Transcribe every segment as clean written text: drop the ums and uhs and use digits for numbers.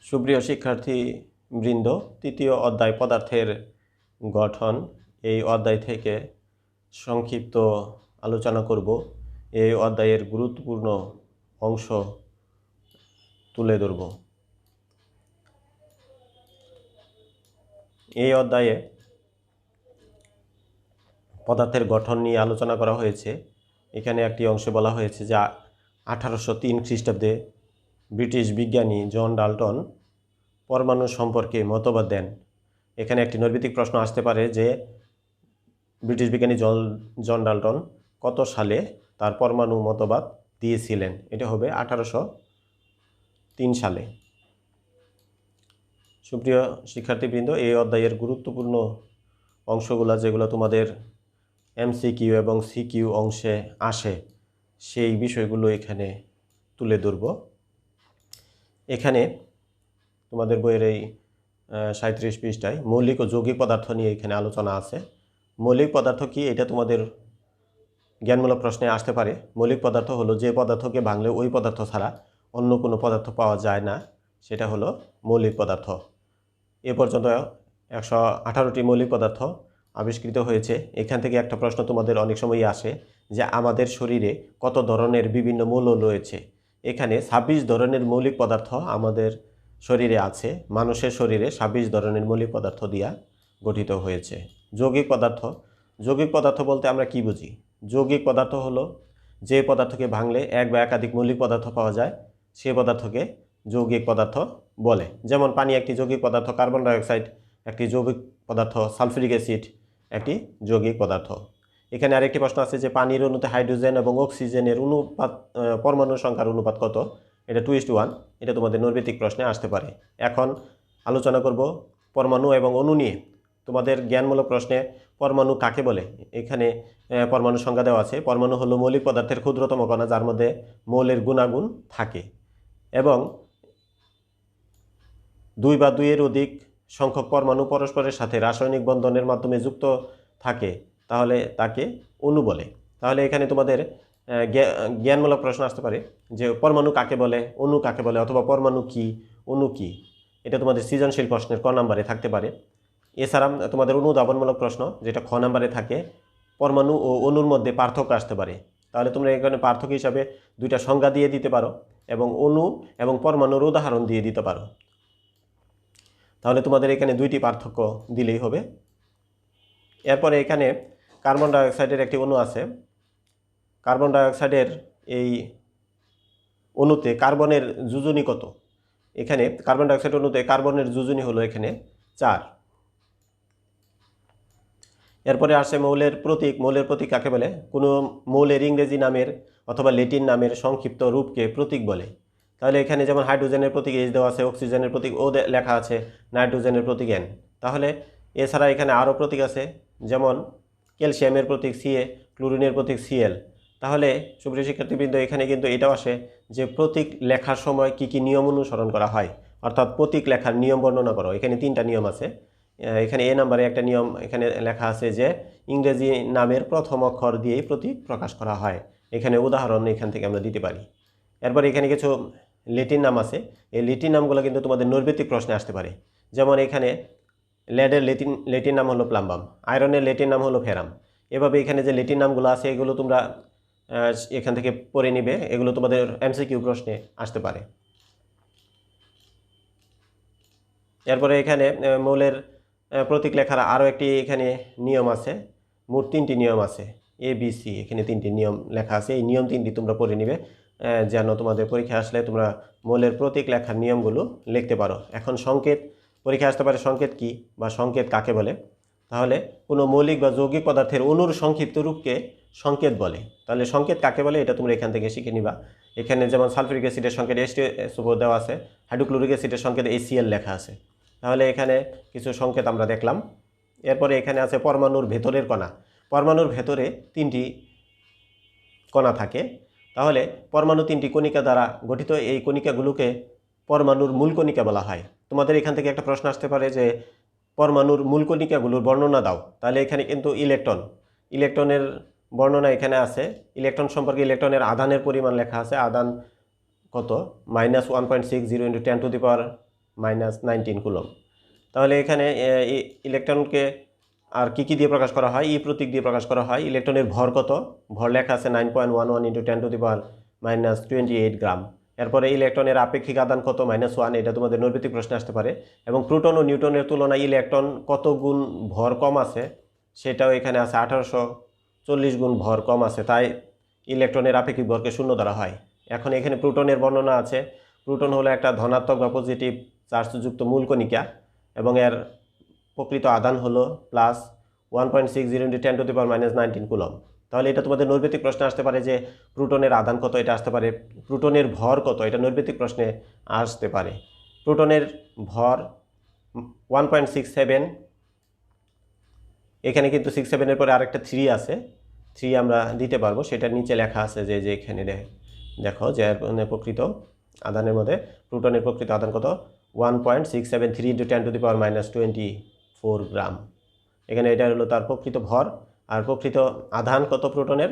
সুপ্রিয় শিক্ষার্থী বৃন্দ, তৃতীয় অধ্যায় পদার্থের গঠন এই অধ্যায় থেকে সংক্ষিপ্ত আলোচনা করব। এই অধ্যায়ের গুরুত্বপূর্ণ অংশ তুলে ধরব। এই অধ্যায়ে পদার্থের গঠন নিয়ে আলোচনা করা হয়েছে। এখানে একটি অংশে বলা হয়েছে যে 1803 খ্রিস্টাব্দে ব্রিটিশ বিজ্ঞানী জন ডাল্টন পরমাণু সম্পর্কে মতবাদ দেন। এখানে একটি নৈর্ব্যক্তিক প্রশ্ন আসতে পারে যে ব্রিটিশ বিজ্ঞানী জন ডাল্টন কত সালে তার পরমাণু মতবাদ দিয়েছিলেন? এটা হবে 1803 সালে। সুপ্রিয় শিক্ষার্থীবৃন্দ, এই অধ্যায়ের গুরুত্বপূর্ণ অংশগুলো যেগুলো তোমাদের এমসিকিউ এবং সিকিউ অংশে আসে সেই বিষয়গুলো এখানে তুলে ধরব। এখানে তোমাদের বইয়ের এই 37 পৃষ্ঠায় মৌলিক ও যৌগিক পদার্থ নিয়ে এখানে আলোচনা আছে। মৌলিক পদার্থ কি, এটা তোমাদের জ্ঞানমূলক প্রশ্নে আসতে পারে। মৌলিক পদার্থ হলো যে পদার্থকে ভাঙলে ওই পদার্থ ছাড়া অন্য কোনো পদার্থ পাওয়া যায় না, সেটা হলো মৌলিক পদার্থ। এ পর্যন্ত 118টি মৌলিক পদার্থ আবিষ্কৃত হয়েছে। এখান থেকে একটা প্রশ্ন তোমাদের অনেক সময়ই আসে যে আমাদের শরীরে কত ধরনের বিভিন্ন মৌল রয়েছে। এখানে 26 ধরনের মৌলিক পদার্থ আমাদের শরীরে আছে। মানুষের শরীরে 26 ধরনের মৌলিক পদার্থ দিয়া গঠিত হয়েছে। যৌগিক পদার্থ, যৌগিক পদার্থ বলতে আমরা কি বুঝি? যৌগিক পদার্থ হলো যে পদার্থকে ভাঙলে এক বা একাধিক মৌলিক পদার্থ পাওয়া যায়, সে পদার্থকে যৌগিক পদার্থ বলে। যেমন পানি একটি যৌগিক পদার্থ, কার্বন ডাইঅক্সাইড একটি যৌগিক পদার্থ, সালফিউরিক অ্যাসিড একটি যৌগিক পদার্থ। এখানে আরেকটি প্রশ্ন আছে যে পানির অণুতে হাইড্রোজেন এবং অক্সিজেনের অনুপাত, পরমাণুর সংখ্যার অনুপাত কত? এটা 2:1। এটা তোমাদের নৈর্ব্যক্তিক প্রশ্নে আসতে পারে। এখন আলোচনা করব পরমাণু এবং অণু নিয়ে। তোমাদের জ্ঞানমূলক প্রশ্নে পরমাণু কাকে বলে এখানে পরমাণু সংজ্ঞা দেওয়া আছে। পরমাণু হলো মৌলিক পদার্থের ক্ষুদ্রতম কণা যার মধ্যে মৌলের গুণাগুণ থাকে এবং 2 বা 2-এর অধিক সংখ্যক পরমাণু পরস্পরের সাথে রাসায়নিক বন্ধনের মাধ্যমে যুক্ত থাকে, তাহলে তাকে অণু বলে। তাহলে এখানে তোমাদের জ্ঞানমূলক প্রশ্ন আসতে পারে যে পরমাণু কাকে বলে, অণু কাকে বলে, অথবা পরমাণু কি, অণু কি। এটা তোমাদের সৃজনশীল প্রশ্নের ক নাম্বারে থাকতে পারে। এছাড়া তোমাদের অনুধাবনমূলক প্রশ্ন যেটা খ নাম্বারে থাকে, পরমাণু ও অণুর মধ্যে পার্থক্য আসতে পারে। তাহলে তোমরা এখানে পার্থক্য হিসাবে দুইটা সংজ্ঞা দিয়ে দিতে পারো এবং অণু এবং পরমাণুর উদাহরণ দিয়ে দিতে পারো। তাহলে তোমাদের এখানে দুইটি পার্থক্য দিলেই হবে। এরপরে এখানে কার্বন ডাইঅক্সাইডের একটি অণু আছে। কার্বন ডাইঅক্সাইডের এই অণুতে কার্বনের যোজনী কত? এখানে কার্বন ডাইঅক্সাইড অণুতে কার্বনের যোজনী হলো এখানে 4। এরপরে আসে মৌলের প্রতীক। মৌলের প্রতীক কাকে বলে? কোনো মৌলের ইংরেজি নামের অথবা ল্যাটিন নামের সংক্ষিপ্ত রূপকে প্রতীক বলে। তাহলে এখানে যেমন হাইড্রোজেনের প্রতীক H দেওয়া আছে, অক্সিজেনের প্রতীক O লেখা আছে, নাইট্রোজেনের প্রতীক N। তাহলে এছাড়া এখানে আরও প্রতীক আছে, যেমন ক্যালসিয়ামের প্রতীক Ca, ক্লোরিনের প্রতীক Cl। তাহলে সুপ্রিয় শিক্ষার্থীবৃন্দ, এখানে কিন্তু এটাও আসে যে প্রতীক লেখার সময় কি কি নিয়ম অনুসরণ করা হয়, অর্থাৎ প্রতীক লেখার নিয়ম বর্ণনা করো। এখানে 3টা নিয়ম আছে। এখানে এ নাম্বারে একটা নিয়ম এখানে লেখা আছে যে ইংরেজি নামের প্রথম অক্ষর দিয়েই প্রতীক প্রকাশ করা হয়। এখানে উদাহরণ এখান থেকে আমরা দিতে পারি। এরপর এখানে কিছু ল্যাটিন নাম আছে। এই ল্যাটিন নামগুলো কিন্তু তোমাদের নৈর্ব্যক্তিক প্রশ্নে আসতে পারে। যেমন এখানে লেডের ল্যাটিন নাম হলো প্লাম্বাম, আয়রনের ল্যাটিন নাম হলো ফেরাম। এভাবে এখানে যে ল্যাটিন নামগুলো আছে এগুলো তোমরা এখান থেকে পড়ে নিবে। এগুলো তোমাদের এমসিকিউ প্রশ্নে আসতে পারে। এরপরে এখানে মৌলের প্রতীক লেখার আরও একটি এখানে নিয়ম আছে। মোট 3টি নিয়ম আছে, ABC। এখানে 3টি নিয়ম লেখা আছে। এই নিয়ম 3টি তোমরা পড়ে নিবে যেন তোমাদের পরীক্ষা আসলে তোমরা মৌলের প্রতীক লেখার নিয়মগুলো লিখতে পারো। এখন সংকেত, পরীক্ষা আসতে পারে সংকেত কি বা সংকেত কাকে বলে। তাহলে কোনো মৌলিক বা যৌগিক পদার্থের অণুর সংক্ষিপ্ত রূপকে সংকেত বলে। তাহলে সংকেত কাকে বলে এটা তোমরা এখান থেকে শিখে নিবা। এখানে যেমন সালফিউরিক অ্যাসিডের সংকেত H2SO4 দেওয়া আছে, হাইড্রোক্লোরিক অ্যাসিডের সংকেত HCl লেখা আছে। তাহলে এখানে কিছু সংকেত আমরা দেখলাম। এরপরে এখানে আছে পরমাণুর ভেতরের কণা। পরমাণুর ভেতরে 3টি কণা থাকে। তাহলে পরমাণু 3টি কণিকা দ্বারা গঠিত। এই কণিকাগুলোকে পরমাণুর মূল কণিকা বলা হয়। তোমাদের এখান থেকে একটা প্রশ্ন আসতে পারে যে পরমাণুর মূল কণিকাগুলোর বর্ণনা দাও। তাহলে এখানে কিন্তু ইলেকট্রনের বর্ণনা এখানে আছে। ইলেকট্রন সম্পর্কে ইলেকট্রনের আধানের পরিমাণ লেখা আছে। আধান কত? -1.60 × 10⁻⁻⁴ -19 কুলম্ব। তাহলে এখানে ইলেকট্রনকে আর কি দিয়ে প্রকাশ করা হয়? ই প্রতীক দিয়ে প্রকাশ করা হয়। ইলেকট্রনের ভর কত? ভর লেখা আছে 9.11 × 10⁻⁻28 গ্রাম। এরপরে ইলেকট্রনের আপেক্ষিক আদান কত? -1। এটা তোমাদের নৈর্ব্যতিক প্রশ্নে আসতে পারে। এবং প্রোটন ও নিউট্রনের তুলনায় ইলেকট্রন কত গুণ ভর কম আছে সেটাও এখানে আছে, 1840 গুণ ভর কম আছে, তাই ইলেকট্রনের আপেক্ষিক ভরকে 0 ধরা হয়। এখন এখানে প্রোটনের বর্ণনা আছে। প্রোটন হলো একটা ধনাত্মক বা পজিটিভ চার্জযুক্ত মূল কণিকা এবং এর প্রকৃত আধান হলো +1.60 × 10⁻⁻19 কুলম্ব। তাহলে এটা তোমাদের নৈর্ব্যতিক প্রশ্নে আসতে পারে যে প্রোটনের আধান কত, এটা আসতে পারে। প্রোটনের ভর কত, এটা নৈর্ব্যতিক প্রশ্নে আসতে পারে। প্রোটনের ভর 1.67। এখানে কিন্তু 67-এর পরে আরেকটা 3 আছে, 3 আমরা দিতে পারবো, সেটার নিচে লেখা আছে যে এখানে দেখো যে প্রকৃত আধানের মধ্যে প্রোটনের প্রকৃত আধান কত? 1.673 × 10⁻24 গ্রাম। এখানে এটা হলো তার প্রকৃত ভর। আর প্রকৃত আধান কত প্রোটনের?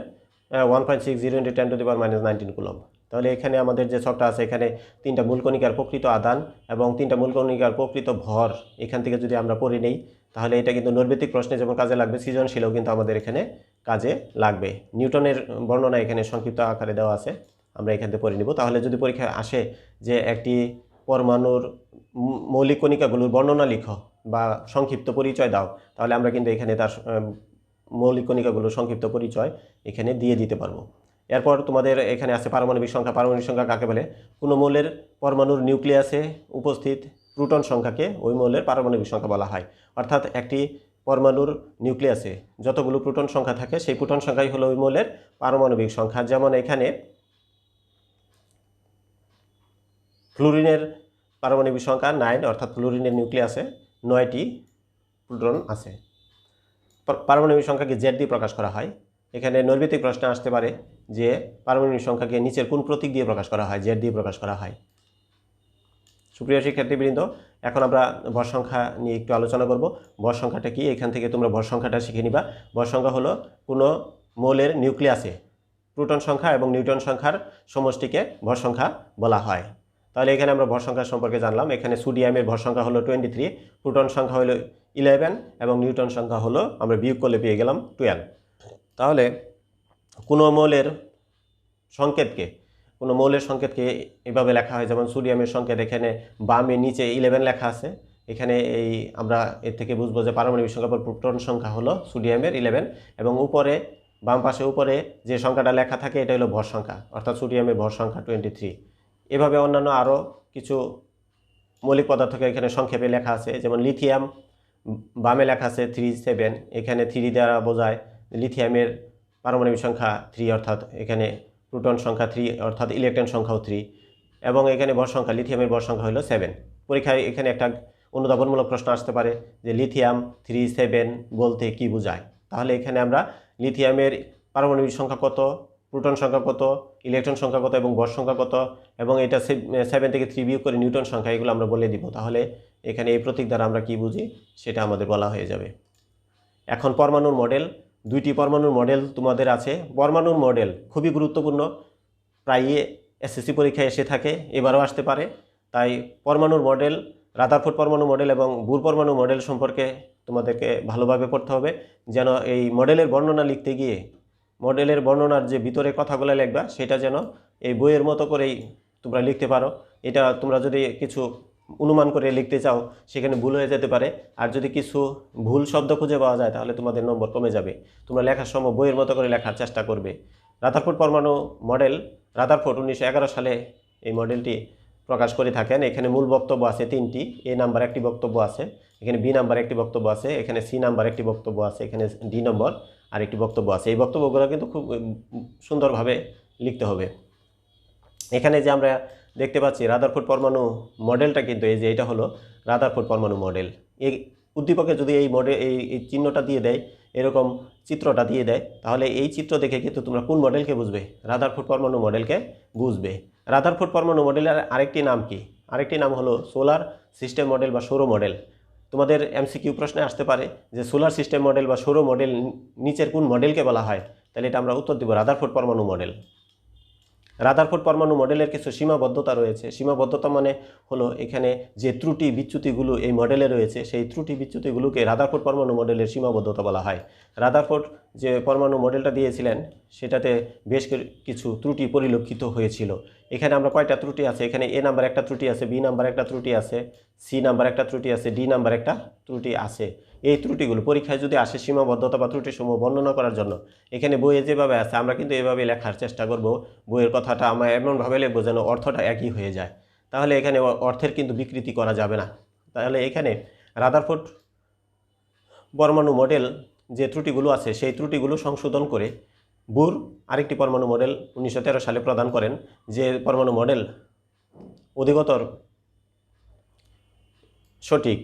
1.60 × 10⁻⁻19 কুলম্ব। তাহলে এখানে আমাদের যে ছকটা আছে, এখানে 3টা মূল কণিকার প্রকৃত আধান এবং 3টা মূল কণিকার প্রকৃত ভর এখান থেকে যদি আমরা পড়ে নেই, তাহলে এটা কিন্তু নৈর্ব্যতিক প্রশ্নে যেমন কাজে লাগবে, সৃজনশীলও কিন্তু আমাদের এখানে কাজে লাগবে। নিউটনের বর্ণনা এখানে সংক্ষিপ্ত আকারে দেওয়া আছে, আমরা এখান থেকে পড়ে নিব। তাহলে যদি পরীক্ষায় আসে যে একটি পরমাণুর মৌলিক কণিকাগুলোর বর্ণনা লিখো বা সংক্ষিপ্ত পরিচয় দাও, তাহলে আমরা কিন্তু এখানে তার মৌলিক কণিকাগুলোর সংক্ষিপ্ত পরিচয় এখানে দিয়ে দিতে পারবো। এরপর তোমাদের এখানে আছে পারমাণবিক সংখ্যা। পারমাণবিক সংখ্যা কাকে বলে? কোনো মৌলের পরমাণুর নিউক্লিয়াসে উপস্থিত প্রোটন সংখ্যাকে ওই মৌলের পারমাণবিক সংখ্যা বলা হয়। অর্থাৎ একটি পরমাণুর নিউক্লিয়াসে যতগুলো প্রোটন সংখ্যা থাকে সেই প্রোটন সংখ্যাই হলো ওই মৌলের পারমাণবিক সংখ্যা। যেমন এখানে ফ্লুরিনের পারমাণবিক সংখ্যা 9, অর্থাৎ ফ্লুরিনের নিউক্লিয়াসে 9টি প্রোটন আছে। পারমাণবিক সংখ্যাকে জেড দিয়ে প্রকাশ করা হয়। এখানে নৈর্ব্যতিক প্রশ্ন আসতে পারে যে পারমাণবিক সংখ্যাকে নিচের কোন প্রতীক দিয়ে প্রকাশ করা হয়? জেড দিয়ে প্রকাশ করা হয়। সুপ্রিয় শিক্ষার্থীবৃন্দ, এখন আমরা ভর সংখ্যা নিয়ে একটু আলোচনা করব। ভর সংখ্যাটা কি? এখান থেকে তোমরা ভর সংখ্যাটা শিখে নিবা। ভর সংখ্যা হলো কোনো মৌলের নিউক্লিয়াসে প্রোটন সংখ্যা এবং নিউট্রন সংখ্যার সমষ্টিকে ভর সংখ্যা বলা হয়। তাহলে এখানে আমরা ভর সংখ্যা সম্পর্কে জানলাম। এখানে সোডিয়ামের ভর সংখ্যা হলো 23, প্রোটন সংখ্যা হলো 11 এবং নিউট্রন সংখ্যা হলো, আমরা বিয়োগ করলে পেয়ে গেলাম 12। তাহলে কোনো মৌলের সংকেতকে এভাবে লেখা হয়, যেমন সোডিয়ামের সংকেত এখানে বামে নিচে 11 লেখা আছে। এখানে এই আমরা এর থেকে বুঝবো যে পারমাণবিক সংখ্যা বা প্রোটন সংখ্যা হলো সোডিয়ামের 11 এবং উপরে বাম পাশে উপরে যে সংখ্যাটা লেখা থাকে এটা হলো ভর সংখ্যা, অর্থাৎ সোডিয়ামের ভর সংখ্যা 23। এভাবে অন্যান্য আরও কিছু মৌলিক পদার্থকে এখানে সংক্ষেপে লেখা আছে, যেমন লিথিয়াম বামে লেখা আছে 37। এখানে 3 দ্বারা বোঝায় লিথিয়ামের পারমাণবিক সংখ্যা 3, অর্থাৎ এখানে প্রোটন সংখ্যা 3, অর্থাৎ ইলেকট্রন সংখ্যাও 3 এবং এখানে ভর সংখ্যা লিথিয়ামের ভর সংখ্যা হলো 7। পরীক্ষায় এখানে একটা অনুধাবনমূলক প্রশ্ন আসতে পারে যে লিথিয়াম 37 বলতে কি বোঝায়? তাহলে এখানে আমরা লিথিয়ামের পারমাণবিক সংখ্যা কত, প্রোটন সংখ্যা কত, ইলেকট্রন সংখ্যা কত এবং ভর সংখ্যা কত এবং এটা 7 থেকে 3 বিয়োগ করে নিউটন সংখ্যা, এগুলো আমরা বলে দিব। তাহলে এখানে এই প্রতীক দ্বারা আমরা কি বুঝি সেটা আমাদের বলা হয়ে যাবে। এখন পরমাণুর মডেল, 2টি পরমাণুর মডেল তোমাদের আছে। পরমাণুর মডেল খুবই গুরুত্বপূর্ণ, প্রায়ই এসএসসি পরীক্ষায় এসে থাকে, এবারও আসতে পারে। তাই পরমাণুর মডেল, রাদারফোর্ড পরমাণু মডেল এবং বুর পরমাণু মডেল সম্পর্কে তোমাদেরকে ভালোভাবে পড়তে হবে, যেন এই মডেলের বর্ণনা লিখতে গিয়ে মডেলের বর্ণনার যে ভিতরে কথাগুলো লিখবা সেটা যেন এই বইয়ের মতো করেই তোমরা লিখতে পারো। এটা তোমরা যদি কিছু অনুমান করে লিখতে চাও সেখানে ভুল হয়ে যেতে পারে, আর যদি কিছু ভুল শব্দ খুঁজে পাওয়া যায় তাহলে তোমাদের নম্বর কমে যাবে। তোমরা লেখার সময় বইয়ের মতো করে লেখার চেষ্টা করবে। রাদারফোর্ড পরমাণু মডেল, রাদারফোর্ড 1911 সালে এই মডেলটি প্রকাশ করে থাকেন। এখানে মূল বক্তব্য আছে 3টি। এ নাম্বার একটি বক্তব্য আছে, এখানে বি নাম্বার একটি বক্তব্য আছে, এখানে সি নাম্বার একটি বক্তব্য আছে, এখানে ডি নম্বর আরেকটি বক্তব্য আছে। এই বক্তব্যগুলো কিন্তু খুব সুন্দরভাবে লিখতে হবে। এখানে যে আমরা দেখতে পাচ্ছি রাদারফোর্ড পরমাণু মডেলটা, কিন্তু এই যে এটা হলো রাদারফোর্ড পরমাণু মডেল। এই উদ্দীপকে যদি এই মডেল এই চিহ্নটা দিয়ে দেয়, এরকম চিত্রটা দিয়ে দেয়, তাহলে এই চিত্র দেখে কিন্তু তোমরা কোন মডেলকে বুঝবে? রাদারফোর্ড পরমাণু মডেলকে বুঝবে। রাদারফোর্ড পরমাণু মডেলের আরেকটি নাম কি? আরেকটি নাম হলো সোলার সিস্টেম মডেল বা সৌর মডেল। তোমাদের এমসিকিউ প্রশ্নে আসতে পারে যে সোলার সিস্টেম মডেল বা সৌর মডেল নিচের কোন মডেলকে বলা হয়? তাহলে এটা আমরা উত্তর দিব রাদারফোর্ড পরমাণু মডেল। রাদারফোর্ড পরমাণু মডেলের কিছু সীমাবদ্ধতা রয়েছে। সীমাবদ্ধতা মানে হলো এখানে যে ত্রুটি বিচ্যুতিগুলো এই মডেলে রয়েছে সেই ত্রুটি বিচ্যুতিগুলোকে রাদারফোর্ড পরমাণু মডেলের সীমাবদ্ধতা বলা হয়। রাদারফোর্ড যে পরমাণু মডেলটা দিয়েছিলেন সেটাতে বেশ কিছু ত্রুটি পরিলক্ষিত হয়েছিল। এখানে আমরা কয়টা ত্রুটি আছে, এখানে এ নাম্বার একটা ত্রুটি আছে, বি নাম্বার একটা ত্রুটি আছে, সি নাম্বার একটা ত্রুটি আছে, ডি নাম্বার একটা ত্রুটি আছে। এই ত্রুটিগুলো পরীক্ষায় যদি আসে সীমাবদ্ধতা বা ত্রুটিসমূহ বর্ণনা করার জন্য, এখানে বইয়ে যেভাবে আছে আমরা কিন্তু এভাবে লেখার চেষ্টা করব। বইয়ের কথাটা আমরা এমনভাবে লিখবো যেন অর্থটা একই হয়ে যায়, তাহলে এখানে অর্থের কিন্তু বিকৃতি করা যাবে না। তাহলে এখানে রাদারফোর্ড পরমাণু মডেল যে ত্রুটিগুলো আছে সেই ত্রুটিগুলো সংশোধন করে বুর আরেকটি পরমাণু মডেল 1913 সালে প্রদান করেন, যে পরমাণু মডেল অধিকতর সঠিক।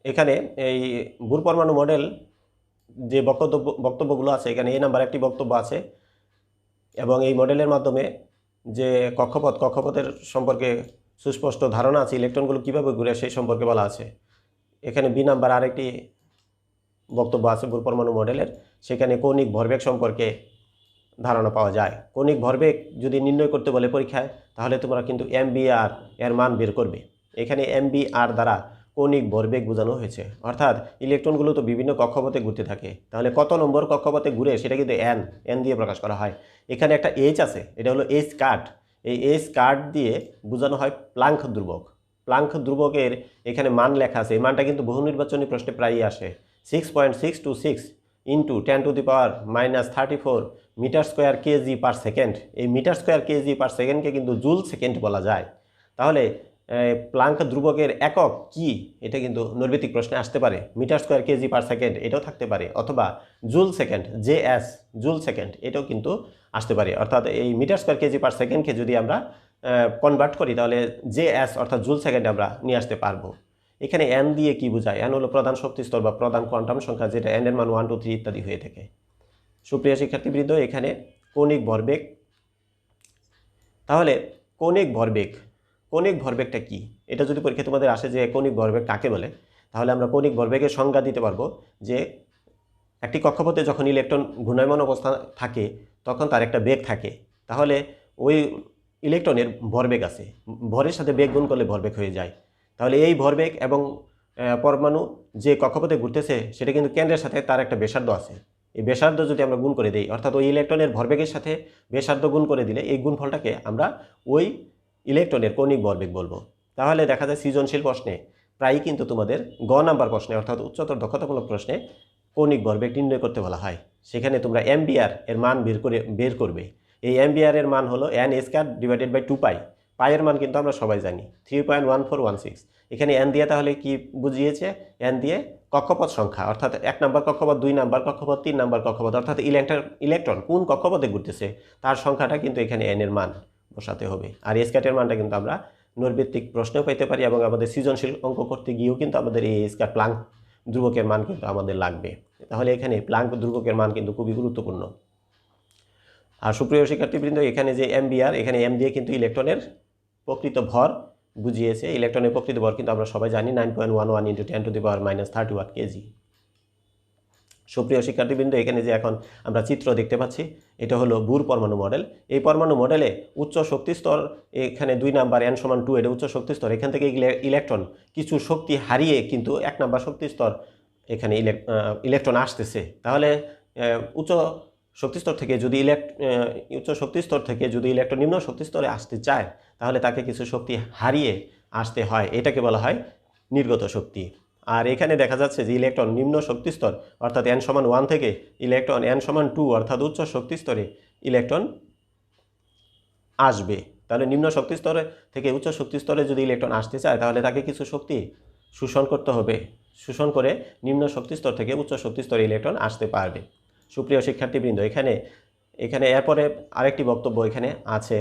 এখানে এই বুর পরমাণু মডেল যে বক্তব্যগুলো আছে, এখানে এ নাম্বার একটি বক্তব্য আছে এবং এই মডেলের মাধ্যমে যে কক্ষপথের সম্পর্কে সুস্পষ্ট ধারণা আছে, ইলেকট্রনগুলো কীভাবে ঘুরে সেই সম্পর্কে বলা আছে। এখানে বি নাম্বার আরেকটি বক্তব্য আছে বুর পরমাণু মডেলের, সেখানে কৌণিক ভরবেগ সম্পর্কে ধারণা পাওয়া যায়। কৌণিক ভরবেগ যদি নির্ণয় করতে বলে পরীক্ষায়, তাহলে তোমরা কিন্তু MBR এর মান বের করবে। এখানে MBR দ্বারা কৌণিক ভরবেগ বোঝানো হয়েছে, অর্থাৎ ইলেকট্রনগুলো তো বিভিন্ন কক্ষপথে ঘুরতে থাকে, তাহলে কত নম্বর কক্ষপথে ঘুরে সেটা কিন্তু এন দিয়ে প্রকাশ করা হয়। এখানে একটা এইচ আছে, এটা হলো এইচ কার্ড। এই এইচ কার্ড দিয়ে বোঝানো হয় প্লাঙ্ক ধ্রুবক। প্লাঙ্ক ধ্রুবকের এখানে মান লেখা আছে, এই মানটা কিন্তু বহু নির্বাচনী প্রশ্নে প্রায়ই আসে। 6.626 into 10⁻⁻34 metre square kg per second. এই মিটার স্কোয়ার কেজি পার সেকেন্ডকে কিন্তু জুল সেকেন্ড বলা যায়। তাহলে প্লাঙ্ক ধ্রুবকের একক কি, এটা কিন্তু নৈর্ব্যতিক প্রশ্নে আসতে পারে। Metre square kg per second এটাও থাকতে পারে, অথবা joule second JS joule second এটাও কিন্তু আসতে পারে। অর্থাৎ এই মিটার স্কোয়ার কেজি পার সেকেন্ডকে যদি আমরা কনভার্ট করি তাহলে JS অর্থাৎ জুল সেকেন্ড আমরা নিয়ে আসতে পারবো। এখানে এন দিয়ে কি বোঝায়? এন হলো প্রধান শক্তিস্তর বা প্রধান কোয়ান্টাম সংখ্যা, যেটা এন এর মান 1 2 3 ইত্যাদি হয়ে থাকে। সুপ্রিয় শিক্ষার্থীবৃন্দ, এখানে কৌণিক ভরবেগ। তাহলে কৌণিক ভরবেগটা কি, এটা যদি পরীক্ষা তোমাদের আসে যে কৌণিক ভরবেগ কাকে বলে, তাহলে আমরা কৌণিক ভরবেগের সংজ্ঞা দিতে পারবো যে একটি কক্ষপথে যখন ইলেকট্রন ঘূর্ণায়মান অবস্থা থাকে তখন তার একটা বেগ থাকে, তাহলে ওই ইলেকট্রনের ভরবেগ আছে, ভরের সাথে বেগ গুণ করলে ভরবেগ হয়ে যায়। তাহলে এই ভরবেগ এবং পরমাণু যে কক্ষপথে ঘুরতেছে সেটা কিন্তু কেন্দ্রের সাথে তার একটা ব্যাসার্ধ আছে। এই ব্যাসার্ধ যদি আমরা গুণ করে দিই, অর্থাৎ ওই ইলেকট্রনের ভরবেগের সাথে ব্যাসার্ধ গুণ করে দিলে এই গুণফলটাকে আমরা ওই ইলেকট্রনের কৌণিক ভরবেগ বলবো। তাহলে দেখা যায় সৃজনশীল প্রশ্নে প্রায়ই কিন্তু তোমাদের গ নাম্বার প্রশ্নে অর্থাৎ উচ্চতর দক্ষতামূলক প্রশ্নে কৌণিক ভরবেগ নির্ণয় করতে বলা হয়। সেখানে তোমরা MBR এর মান বের করবে। এই MBR এর মান হলো n² / 2π। পায়ের মান কিন্তু আমরা সবাই জানি 3.1416। এখানে n দিয়ে তাহলে কি বুঝিয়েছে? n দিয়ে কক্ষপথ সংখ্যা, অর্থাৎ 1 নাম্বার কক্ষপথ, 2 নাম্বার কক্ষপথ, 3 নাম্বার কক্ষপথ, অর্থাৎ ইলেকট্রন কোন কক্ষপথে ঘুরতেছে তার সংখ্যাটা কিন্তু এখানে n এর মান বসাতে হবে। আর স্ক্যাটের মানটা কিন্তু আমরা নৈর্ব্যতিক প্রশ্নেও পেতে পারি এবং আমাদের সৃজনশীল অঙ্ক করতে গিয়েও কিন্তু আমাদের এই স্ক্যাট প্লাঙ্ক ধ্রুবকের মান কিন্তু আমাদের লাগবে। তাহলে এখানে প্লাঙ্ক ধ্রুবকের মান কিন্তু খুবই গুরুত্বপূর্ণ। আর সুপ্রিয় শিক্ষার্থীবৃন্দ, এখানে যে MBR, এখানে M দিয়ে কিন্তু ইলেকট্রনের প্রকৃত ভর বুঝিয়েছে। ইলেকট্রনের প্রকৃত ভর কিন্তু আমরা সবাই জানি 9.11 × 10⁻⁻31 কেজি। সুপ্রিয় শিক্ষার্থীবৃন্দ, এখানে যে এখন আমরা চিত্র দেখতে পাচ্ছি এটা হলো বুর পরমাণু মডেল। এই পরমাণু মডেলে উচ্চ শক্তি স্তর, এখানে 2 নাম্বার n=2 এটা উচ্চ শক্তি স্তর। এখান থেকে ইলেকট্রন কিছু শক্তি হারিয়ে কিন্তু 1 নাম্বার শক্তি স্তর এখানে ইলেকট্রন আসতেছে। তাহলে উচ্চ শক্তি স্তর থেকে যদি ইলেকট্রন নিম্ন শক্তি স্তরে আসতে চায় তাহলে তাকে কিছু শক্তি হারিয়ে আসতে হয়, এটাকে বলা হয় নির্গত শক্তি। আর এখানে দেখা যাচ্ছে যে ইলেকট্রন নিম্ন শক্তি স্তর অর্থাৎ n=1 থেকে ইলেকট্রন n=2 অর্থাৎ উচ্চ শক্তি স্তরে ইলেকট্রন আসবে। তাহলে নিম্ন শক্তি স্তরে থেকে উচ্চ শক্তি স্তরে যদি ইলেকট্রন আসতে চায় তাহলে তাকে কিছু শক্তি শোষণ করতে হবে, শোষণ করে নিম্ন শক্তি স্তর থেকে উচ্চ শক্তি স্তরে ইলেকট্রন আসতে পারবে। সুপ্রিয় শিক্ষার্থীবৃন্দ, এখানে এরপরে আরেকটি বক্তব্য এখানে আছে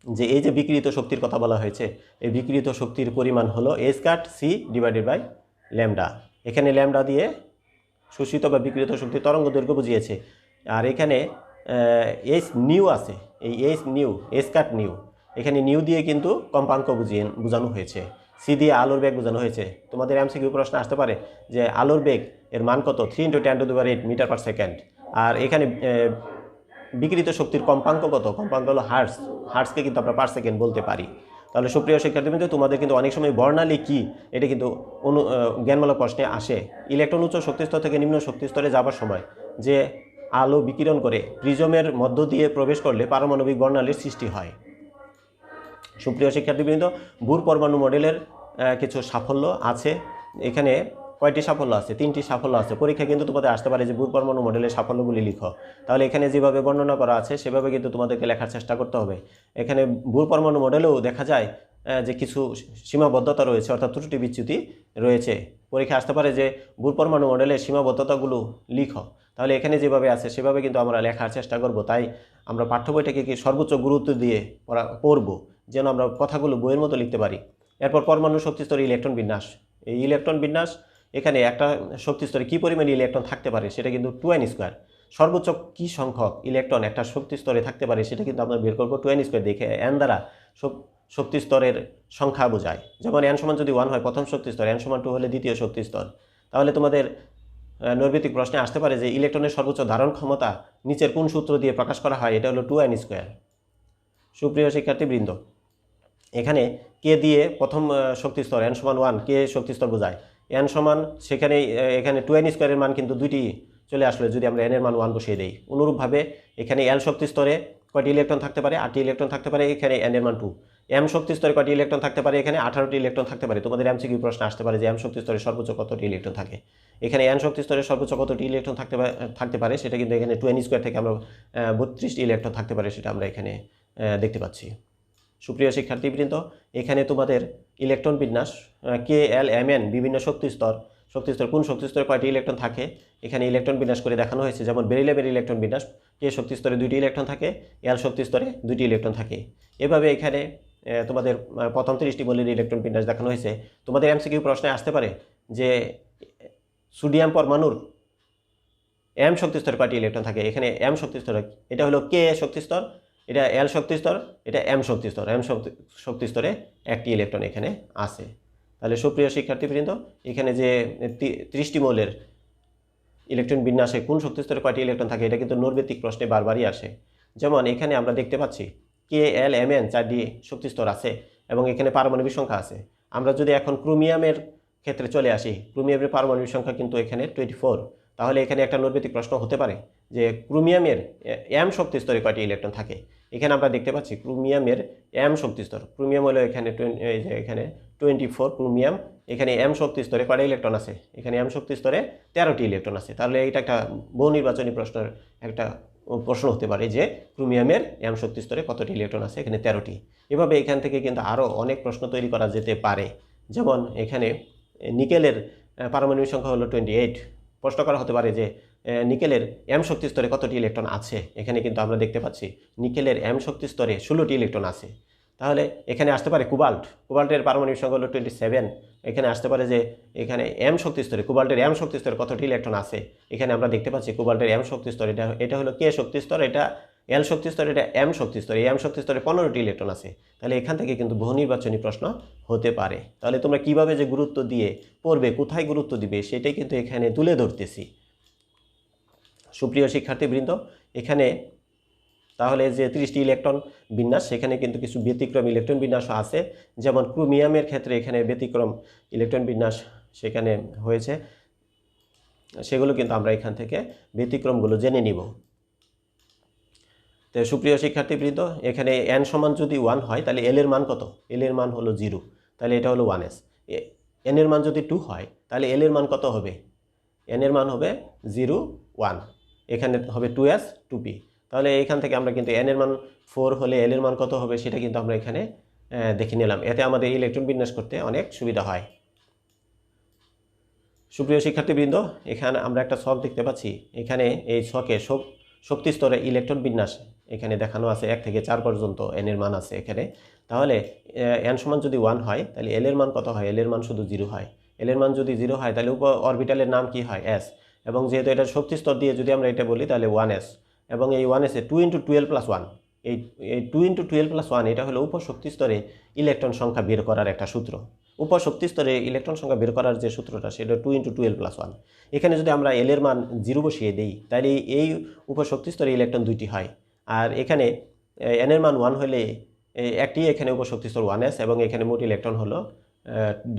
যে এই যে বিকিরিত শক্তির কথা বলা হয়েছে, এই বিকিরিত শক্তির পরিমাণ হলো h²c/λ। এখানে ল্যামডা দিয়ে শোষিত বা বিকিরিত শক্তির তরঙ্গ দৈর্ঘ্য বুঝিয়েছে। আর এখানে h আছে, এই h², এখানে নিউ দিয়ে কিন্তু কম্পাঙ্ক বোঝানো হয়েছে, সি দিয়ে আলোর বেগ বোঝানো হয়েছে। তোমাদের MCQ প্রশ্ন আসতে পারে যে আলোর বেগ এর মান কত? 3 × 10⁸ মিটার পার সেকেন্ড। আর এখানে বিকিরিত শক্তির কম্পাঙ্ক কত? কম্পাঙ্ক হলো হার্টজ। হার্টজকে কিন্তু আমরা পার সেকেন্ড বলতে পারি। তাহলে সুপ্রিয় শিক্ষার্থীবৃন্দ, তোমাদের কিন্তু অনেক সময় বর্ণালী কি এটা কিন্তু জ্ঞানমূলক প্রশ্নে আসে। ইলেকট্রন উচ্চ শক্তিস্তর থেকে নিম্ন শক্তিস্তরে যাবার সময় যে আলো বিকিরণ করে প্রিজমের মধ্য দিয়ে প্রবেশ করলে পারমাণবিক বর্ণালীর সৃষ্টি হয়। সুপ্রিয় শিক্ষার্থীবৃন্দ, বুর পরমাণু মডেলের কিছু সাফল্য আছে। এখানে কয়টি সাফল্য আছে? 3টি সাফল্য আছে। পরীক্ষা কিন্তু তোমাদের আসতে পারে যে বুর পরমাণু মডেলের সাফল্যগুলি লিখো। তাহলে এখানে যেভাবে বর্ণনা করা আছে সেভাবে কিন্তু তোমাদেরকে লেখার চেষ্টা করতে হবে। এখানে বুর পরমাণু মডেলেও দেখা যায় যে কিছু সীমাবদ্ধতা রয়েছে, অর্থাৎ ত্রুটি বিচ্যুতি রয়েছে। পরীক্ষা আসতে পারে যে বুর পরমাণু মডেলের সীমাবদ্ধতাগুলো লিখো। তাহলে এখানে যেভাবে আছে সেভাবে কিন্তু আমরা লেখার চেষ্টা করব। তাই আমরা পাঠ্য বইটাকে কি সর্বোচ্চ গুরুত্ব দিয়ে পড়ব, যেন আমরা কথাগুলো বইয়ের মতো লিখতে পারি। এরপর পরমাণু শক্তিস্তরে ইলেকট্রন বিন্যাস। এই ইলেকট্রন বিন্যাস, এখানে একটা শক্তিস্তরে কী পরিমাণ ইলেকট্রন থাকতে পারে সেটা কিন্তু 2n²। সর্বোচ্চ কী সংখ্যক ইলেকট্রন একটা শক্তিস্তরে থাকতে পারে সেটা কিন্তু আমরা বের করবো 2n² দেখে। n দ্বারা শক্তিস্তরের সংখ্যা বোঝায়। যেমন n সমান যদি 1 হয় প্রথম শক্তিস্তর, n সমান 2 হলে দ্বিতীয় শক্তিস্তর। তাহলে তোমাদের নৈর্ব্যতিক প্রশ্নে আসতে পারে যে ইলেকট্রনের সর্বোচ্চ ধারণ ক্ষমতা নিচের কোন সূত্র দিয়ে প্রকাশ করা হয়? এটা হলো 2n²। সুপ্রিয় শিক্ষার্থীবৃন্দ, এখানে কে দিয়ে প্রথম শক্তিস্তর n সমান 1 কে শক্তিস্তর বোঝায়। n সমান সেখানে এখানে 2n² এর মান কিন্তু দুইটি চলে আসলে যদি আমরা n এর মান 1 বসিয়ে দেই। অনুরূপভাবে এখানে l শক্তিস্তরে কয়টি ইলেকট্রন থাকতে পারে? 8টি ইলেকট্রন থাকতে পারে, এখানে n এর মান 2। m শক্তিস্তরে কয়টি ইলেকট্রন থাকতে পারে? এখানে 18টি ইলেকট্রন থাকতে পারে। তোমাদের এমসিকিউ প্রশ্ন আসতে পারে যে m শক্তিস্তরে সর্বোচ্চ কতটি ইলেকট্রন থাকে। এখানে n শক্তিস্তরে সর্বোচ্চ কতটি ইলেকট্রন থাকতে পারে সেটা কিন্তু এখানে 2n² থেকে আমরা 32টি ইলেকট্রন থাকতে পারে সেটা আমরা এখানে দেখতে পাচ্ছি। সুপ্রিয় শিক্ষার্থীবৃন্দ, এখানে তোমাদের ইলেকট্রন বিন্যাস কে এল এম এন বিভিন্ন শক্তিস্তর কোন শক্তিস্তরে কয়টি ইলেকট্রন থাকে এখানে ইলেকট্রন বিন্যাস করে দেখানো হয়েছে। যেমন বেরিলিয়ামের ইলেকট্রন বিন্যাস, কে শক্তিস্তরে 2টি ইলেকট্রন থাকে, এল শক্তিস্তরে 2টি ইলেকট্রন থাকে। এভাবে এখানে তোমাদের প্রথম 30টি মৌলের ইলেকট্রন বিন্যাস দেখানো হয়েছে। তোমাদের এমসিকিউ প্রশ্নে আসতে পারে যে সোডিয়াম পরমাণুর এম শক্তিস্তরে কয়টি ইলেকট্রন থাকে। এখানে এম শক্তিস্তরে এটা হলো কে শক্তিস্তর, এটা এল শক্তিস্তর, এটা এম শক্তিস্তর। এম শক্তিস্তরে 1টি ইলেকট্রন এখানে আছে। তাহলে সুপ্রিয় শিক্ষার্থীবৃন্দ, এখানে যে 30টি মৌলের ইলেকট্রন বিন্যাসে কোন শক্তিস্তরে কয়টি ইলেকট্রন থাকে এটা কিন্তু নৈর্ব্যতিক প্রশ্নে বারবারই আসে। যেমন এখানে আমরা দেখতে পাচ্ছি কে এল এম এন 4টি শক্তিস্তর আছে এবং এখানে পারমাণবিক সংখ্যা আছে। আমরা যদি এখন ক্রোমিয়ামের ক্ষেত্রে চলে আসি, ক্রোমিয়ামের পারমাণবিক সংখ্যা কিন্তু এখানে 24। তাহলে এখানে একটা নৈর্ব্যতিক প্রশ্ন হতে পারে যে ক্রোমিয়ামের এম শক্তিস্তরে কয়টি ইলেকট্রন থাকে। এখানে আমরা দেখতে পাচ্ছি ক্রোমিয়ামের এম শক্তিস্তর, ক্রোমিয়াম হলো এখানে এখানে 24 ক্রোমিয়াম। এখানে এম শক্তিস্তরে কয়টা ইলেকট্রন আছে? এখানে এম শক্তিস্তরে 13টি ইলেকট্রন আছে। তাহলে এটা একটা বহু নির্বাচনী প্রশ্নের একটা প্রশ্ন হতে পারে যে ক্রোমিয়ামের এম শক্তিস্তরে কতটি ইলেকট্রন আছে? এখানে 13টি। এভাবে এখান থেকে কিন্তু আরও অনেক প্রশ্ন তৈরি করা যেতে পারে। যেমন এখানে নিকেলের পারমাণবিক সংখ্যা হলো 28। প্রশ্ন করা হতে পারে যে নিকেলের এম শক্তিস্তরে কতটি ইলেকট্রন আছে। এখানে কিন্তু আমরা দেখতে পাচ্ছি নিকেলের এম শক্তিস্তরে 16টি ইলেকট্রন আছে। তাহলে এখানে আসতে পারে কোবাল্টের পারমাণবিক সংখ্যা হলো 27। এখানে আসতে পারে যে এখানে এম শক্তিস্তরে কোবাল্টের এম শক্তিস্তরে কতটি ইলেকট্রন আছে। এখানে আমরা দেখতে পাচ্ছি কোবাল্টের এম শক্তিস্তর এটা হলো কে শক্তিস্তর, এটা এল শক্তিস্তর, এটা এম শক্তিস্তর। এই এম শক্তিস্তরে 15টি ইলেকট্রন আছে। তাহলে এখান থেকে কিন্তু বহু নির্বাচনী প্রশ্ন হতে পারে। তাহলে তোমরা কিভাবে যে গুরুত্ব দিয়ে পড়বে, কোথায় গুরুত্ব দিবে সেটাই কিন্তু এখানে তুলে ধরতেছি। সুপ্রিয় শিক্ষার্থীবৃন্দ, এখানে তাহলে যে 30টি ইলেকট্রন বিন্যাস সেখানে কিন্তু কিছু ব্যতিক্রম ইলেকট্রন বিন্যাসও আছে। যেমন ক্রোমিয়ামের ক্ষেত্রে এখানে ব্যতিক্রম ইলেকট্রন বিন্যাস সেখানে হয়েছে, সেগুলো কিন্তু আমরা এখান থেকে ব্যতিক্রমগুলো জেনে নিব। তো সুপ্রিয় শিক্ষার্থীবৃন্দ, এখানে n সমান যদি 1 হয় তাহলে l এর মান কত? l এর মান হলো 0, তাহলে এটা হলো 1s। n এর মান যদি 2 হয় তাহলে l এর মান কত হবে? n এর মান হবে 0 1, এখানে হবে 2s 2p। তাহলে এখান থেকে আমরা কিন্তু n এর মান 4 হলে l এর মান কত হবে সেটা কিন্তু আমরা এখানে দেখে নিলাম। এতে আমাদের ইলেকট্রন বিন্যাস করতে অনেক সুবিধা হয়। সুপ্রিয় শিক্ষার্থীবৃন্দ, এখানে আমরা একটা ছক দেখতে পাচ্ছি। এখানে এই ছকে শক্তি স্তরে ইলেকট্রন বিন্যাস এখানে দেখানো আছে 1 থেকে 4 পর্যন্ত n এর মান আছে এখানে। তাহলে n সমান যদি 1 হয় তাহলে l এর মান কত হয়? l এর মান শুধু 0 হয়। l এর মান যদি 0 হয় তাহলে উপ অরবিটালের নাম কি হয়? s। এবং যেহেতু এটা শক্তি স্তর দিয়ে যদি আমরা এটা বলি তাহলে 1s। এবং এই 1s এ 2 × 12 + 1, এই 2 × 12 + 1 এটা হলো উপশক্তি স্তরে ইলেকট্রন সংখ্যা বের করার একটা সূত্র। উপশক্তি স্তরে ইলেকট্রন সংখ্যা বের করার যে সূত্রটা সেটা 2 × 2l+1। এখানে যদি আমরা এল এর মান 0 বসিয়ে দিই তাহলে এই উপশক্তি স্তরে ইলেকট্রন দুইটি হয়। আর এখানে এন এর মান 1 হলে একটি এখানে উপশক্তি স্তর 1s এবং এখানে মোট ইলেকট্রন হলো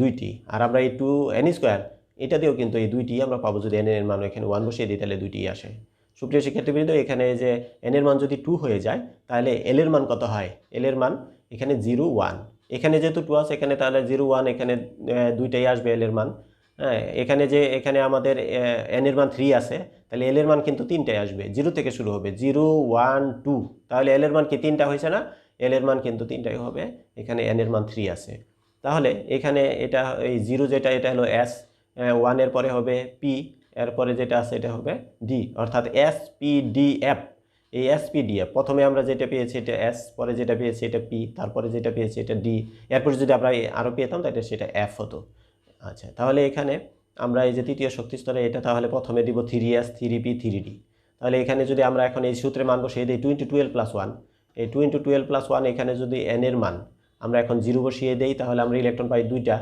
দুইটি। আর আমরা এই 2n² এটা দিয়েও কিন্তু এই দুইটি আমরা পাবো, যদি এন এর মান এখানে 1 বসিয়ে দিই তাহলে দুইটি আসে। সুপ্রিয় শিক্ষার্থীবৃন্দ, এখানে যে এন এর মান যদি 2 হয়ে যায় তাহলে এল এর মান কত হয়? এল এর মান এখানে 0 1, এখানে যেহেতু 2 আছে এখানে তাহলে 0 1 এখানে দুইটাই আসবে এল এর মান। হ্যাঁ, এখানে আমাদের এন এর মান 3 আছে তাহলে এল এর মান কিন্তু 3টাই আসবে, 0 থেকে শুরু হবে 0 1 2, তাহলে এল এর মান কি 3টা হয়েছে না? এল এর মান কিন্তু 3টাই হবে, এখানে এন এর মান 3 আছে। তাহলে এখানে এটা এই 0 যেটা এটা হলো এস, 1 এর পরে হবে পি, এরপরে যেটা আছে এটা হবে ডি, অর্থাৎ এস পি ডি এফ। এই এস পি ডি এফ প্রথমে আমরা যেটা পেয়েছি এটা এস, পরে যেটা পেয়েছি এটা পি, তারপরে যেটা পেয়েছি এটা ডি, এরপরে যদি আমরা আরও পেতাম তাহলে সেটা এফ হতো। আচ্ছা, তাহলে এখানে আমরা এই যে তৃতীয় শক্তি স্তরে এটা তাহলে প্রথমে দিব 3s 3p 3d। তাহলে এখানে যদি আমরা এখন এই সূত্রে মান বসিয়ে দিই 2 × 12+1, এই 2 × 12+1 এখানে যদি n এর মান আমরা এখন 0 বসিয়ে দেই তাহলে আমরা ইলেকট্রন পাই দুইটা।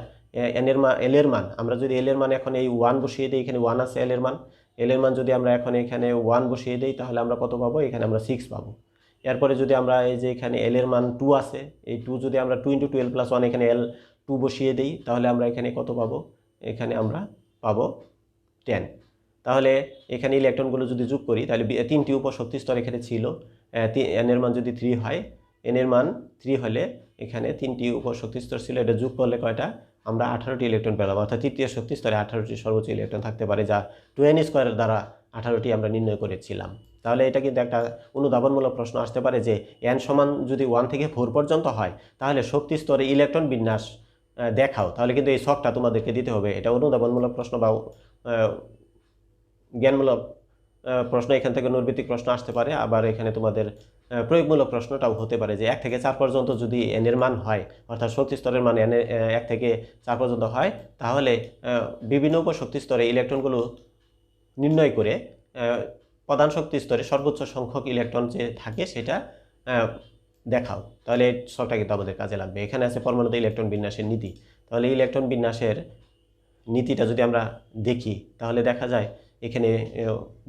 এন এর মান এল এর মান আমরা যদি এল এর মান এখন এই 1 বসিয়ে দিই, এখানে 1 আছে এল এর মান, এল এর মান যদি আমরা এখন এখানে 1 বসিয়ে দিই তাহলে আমরা কত পাবো? এখানে আমরা 6 পাবো। এরপরে যদি আমরা এই যে এখানে এল এর মান 2 আছে, এই 2 যদি আমরা 2 × 12+1 এখানে এল 2 বসিয়ে দিই তাহলে আমরা এখানে কত পাবো? এখানে আমরা পাবো 10। তাহলে এখানে ইলেকট্রনগুলো যদি যোগ করি তাহলে 3টি উপশক্তি স্তর এখানে ছিল, এন এর মান যদি 3 হয়, এন এর মান 3 হলে এখানে 3টি উপশক্তি স্তর ছিল, এটা যোগ করলে কয়টা? আমরা 18টি ইলেকট্রন পেলাম, অর্থাৎ তৃতীয় শক্তি স্তরে 18টি সর্বোচ্চ ইলেকট্রন থাকতে পারে, যা 2n² দ্বারা 18টি আমরা নির্ণয় করেছিলাম। তাহলে এটা কিন্তু একটা অনুধাবনমূলক প্রশ্ন আসতে পারে যে n সমান যদি 1 থেকে 4 পর্যন্ত হয় তাহলে শক্তি স্তরে ইলেকট্রন বিন্যাস দেখাও, তাহলে কিন্তু এই ছকটা তোমাদেরকে দিতে হবে। এটা অনুধাবনমূলক প্রশ্ন বা জ্ঞানমূলক প্রশ্ন, এখান থেকে নৈর্ব্যক্তিক প্রশ্ন আসতে পারে। আবার এখানে তোমাদের প্রয়োগমূলক প্রশ্নটাও হতে পারে যে 1 থেকে 4 পর্যন্ত যদি এন এর মান হয়, অর্থাৎ শক্তি স্তরের মান 1 থেকে 4 পর্যন্ত হয়, তাহলে বিভিন্ন উপশক্তি স্তরে ইলেকট্রনগুলো নির্ণয় করে প্রধান শক্তি স্তরে সর্বোচ্চ সংখ্যক ইলেকট্রন যে থাকে সেটা দেখাও। তাহলে এই ছকটা কিন্তু আমাদের কাজে লাগবে। এখানে আছে পরমাণুতে ইলেকট্রন বিন্যাসের নীতি। তাহলে ইলেকট্রন বিন্যাসের নীতিটা যদি আমরা দেখি তাহলে দেখা যায় এখানে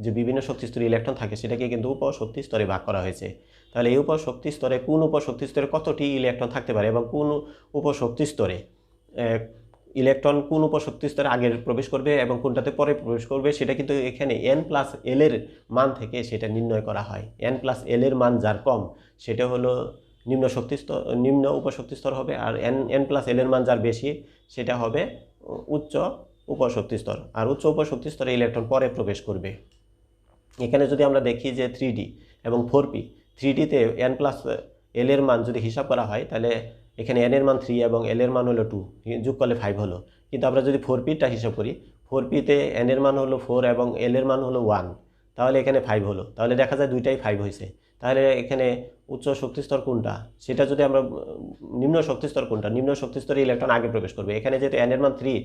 যে বিভিন্ন শক্তি স্তরে ইলেকট্রন থাকে সেটাকে কিন্তু উপশক্তি স্তরে ভাগ করা হয়েছে। তাহলে এই উপশক্তি স্তরে কোন উপশক্তি স্তরে কতটি ইলেকট্রন থাকতে পারে এবং কোন উপশক্তি স্তরে ইলেকট্রন কোন উপশক্তি স্তরে আগে প্রবেশ করবে এবং কোনটাতে পরে প্রবেশ করবে সেটা কিন্তু এখানে n+l এর মান থেকে সেটা নির্ণয় করা হয়। n+l এর মান যার কম সেটা হলো নিম্ন উপশক্তি স্তর হবে, আর n+l এর মান যার বেশি সেটা হবে উচ্চ উপশক্তি স্তর, আর উচ্চ উপশক্তি স্তরে ইলেকট্রন পরে প্রবেশ করবে। এখানে যদি আমরা দেখি যে 3d এবং 4p, 3dতে n+l এর মান যদি হিসাব করা হয় তাহলে এখানে n এর মান 3 এবং l এর মান হলো 2, যোগ করলে 5 হলো। কিন্তু আমরা যদি 4pটা হিসাব করি, 4pতে n এর মান হলো 4 এবং l এর মান হলো 1, তাহলে এখানে 5 হলো। তাহলে দেখা যায় দুইটাই 5 হয়েছে। তাহলে এখানে উচ্চ শক্তি স্তর কোনটা সেটা যদি আমরা নিম্ন শক্তি স্তর কোনটা, নিম্ন শক্তি স্তরে ইলেকট্রন আগে প্রবেশ করবে। এখানে যেহেতু n এর মান 3,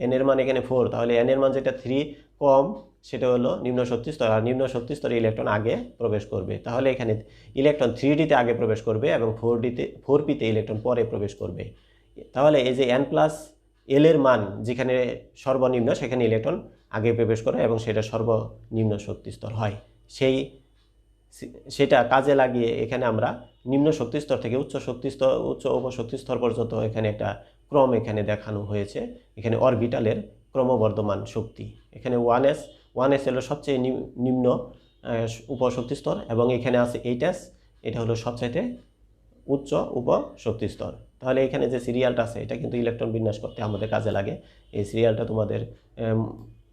n এর মান এখানে 4, তাহলে n এর মান যেটা 3 কম সেটা হলো নিম্ন শক্তি স্তর, আর নিম্ন শক্তি স্তরে ইলেকট্রন আগে প্রবেশ করবে। তাহলে এখানে ইলেকট্রন 3dতে আগে প্রবেশ করবে এবং 4pতে ইলেকট্রন পরে প্রবেশ করবে। তাহলে এই যে n+l এর মান যেখানে সর্বনিম্ন সেখানে ইলেকট্রন আগে প্রবেশ করে এবং সেটা সর্বনিম্ন শক্তি স্তর হয়। সেটা কাজে লাগিয়ে এখানে আমরা নিম্ন শক্তি স্তর থেকে উচ্চ উপশক্তি স্তর পর্যন্ত এখানে একটা ক্রম এখানে দেখানো হয়েছে। এখানে অরবিটালের ক্রমবর্ধমান শক্তি, এখানে 1s হলো সবচেয়ে নিম্ন উপশক্তি স্তর এবং এখানে আছে 8s, এটা হলো সবচাইতে উচ্চ উপশক্তি স্তর। তাহলে এখানে যে সিরিয়ালটা আছে এটা কিন্তু ইলেকট্রন বিন্যাস করতে আমাদের কাজে লাগে। এই সিরিয়ালটা তোমাদের